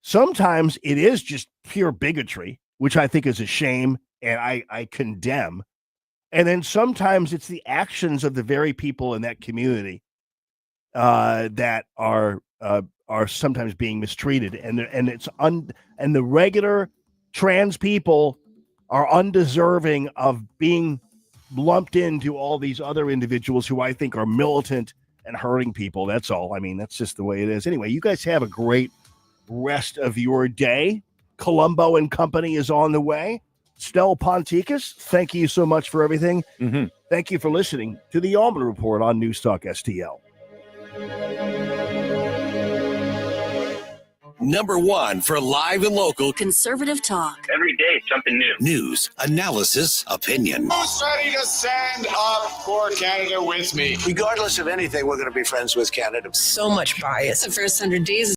sometimes it is just pure bigotry, which I think is a shame and I condemn. And then sometimes it's the actions of the very people in that community that are sometimes being mistreated, and the regular trans people are undeserving of being lumped into all these other individuals who I think are militant and hurting people. That's all. I mean, that's just the way it is. Anyway, you guys have a great rest of your day. Columbo and Company is on the way. Stel Ponticus, thank you so much for everything. Mm-hmm. Thank you for listening to the Allman Report on Newstalk STL. Number one for live and local Conservative talk. Every day, something new. news, analysis, opinion. Who's ready to stand up for Canada with me? Regardless of anything, we're going to be friends with Canada. So much bias. The first 100 days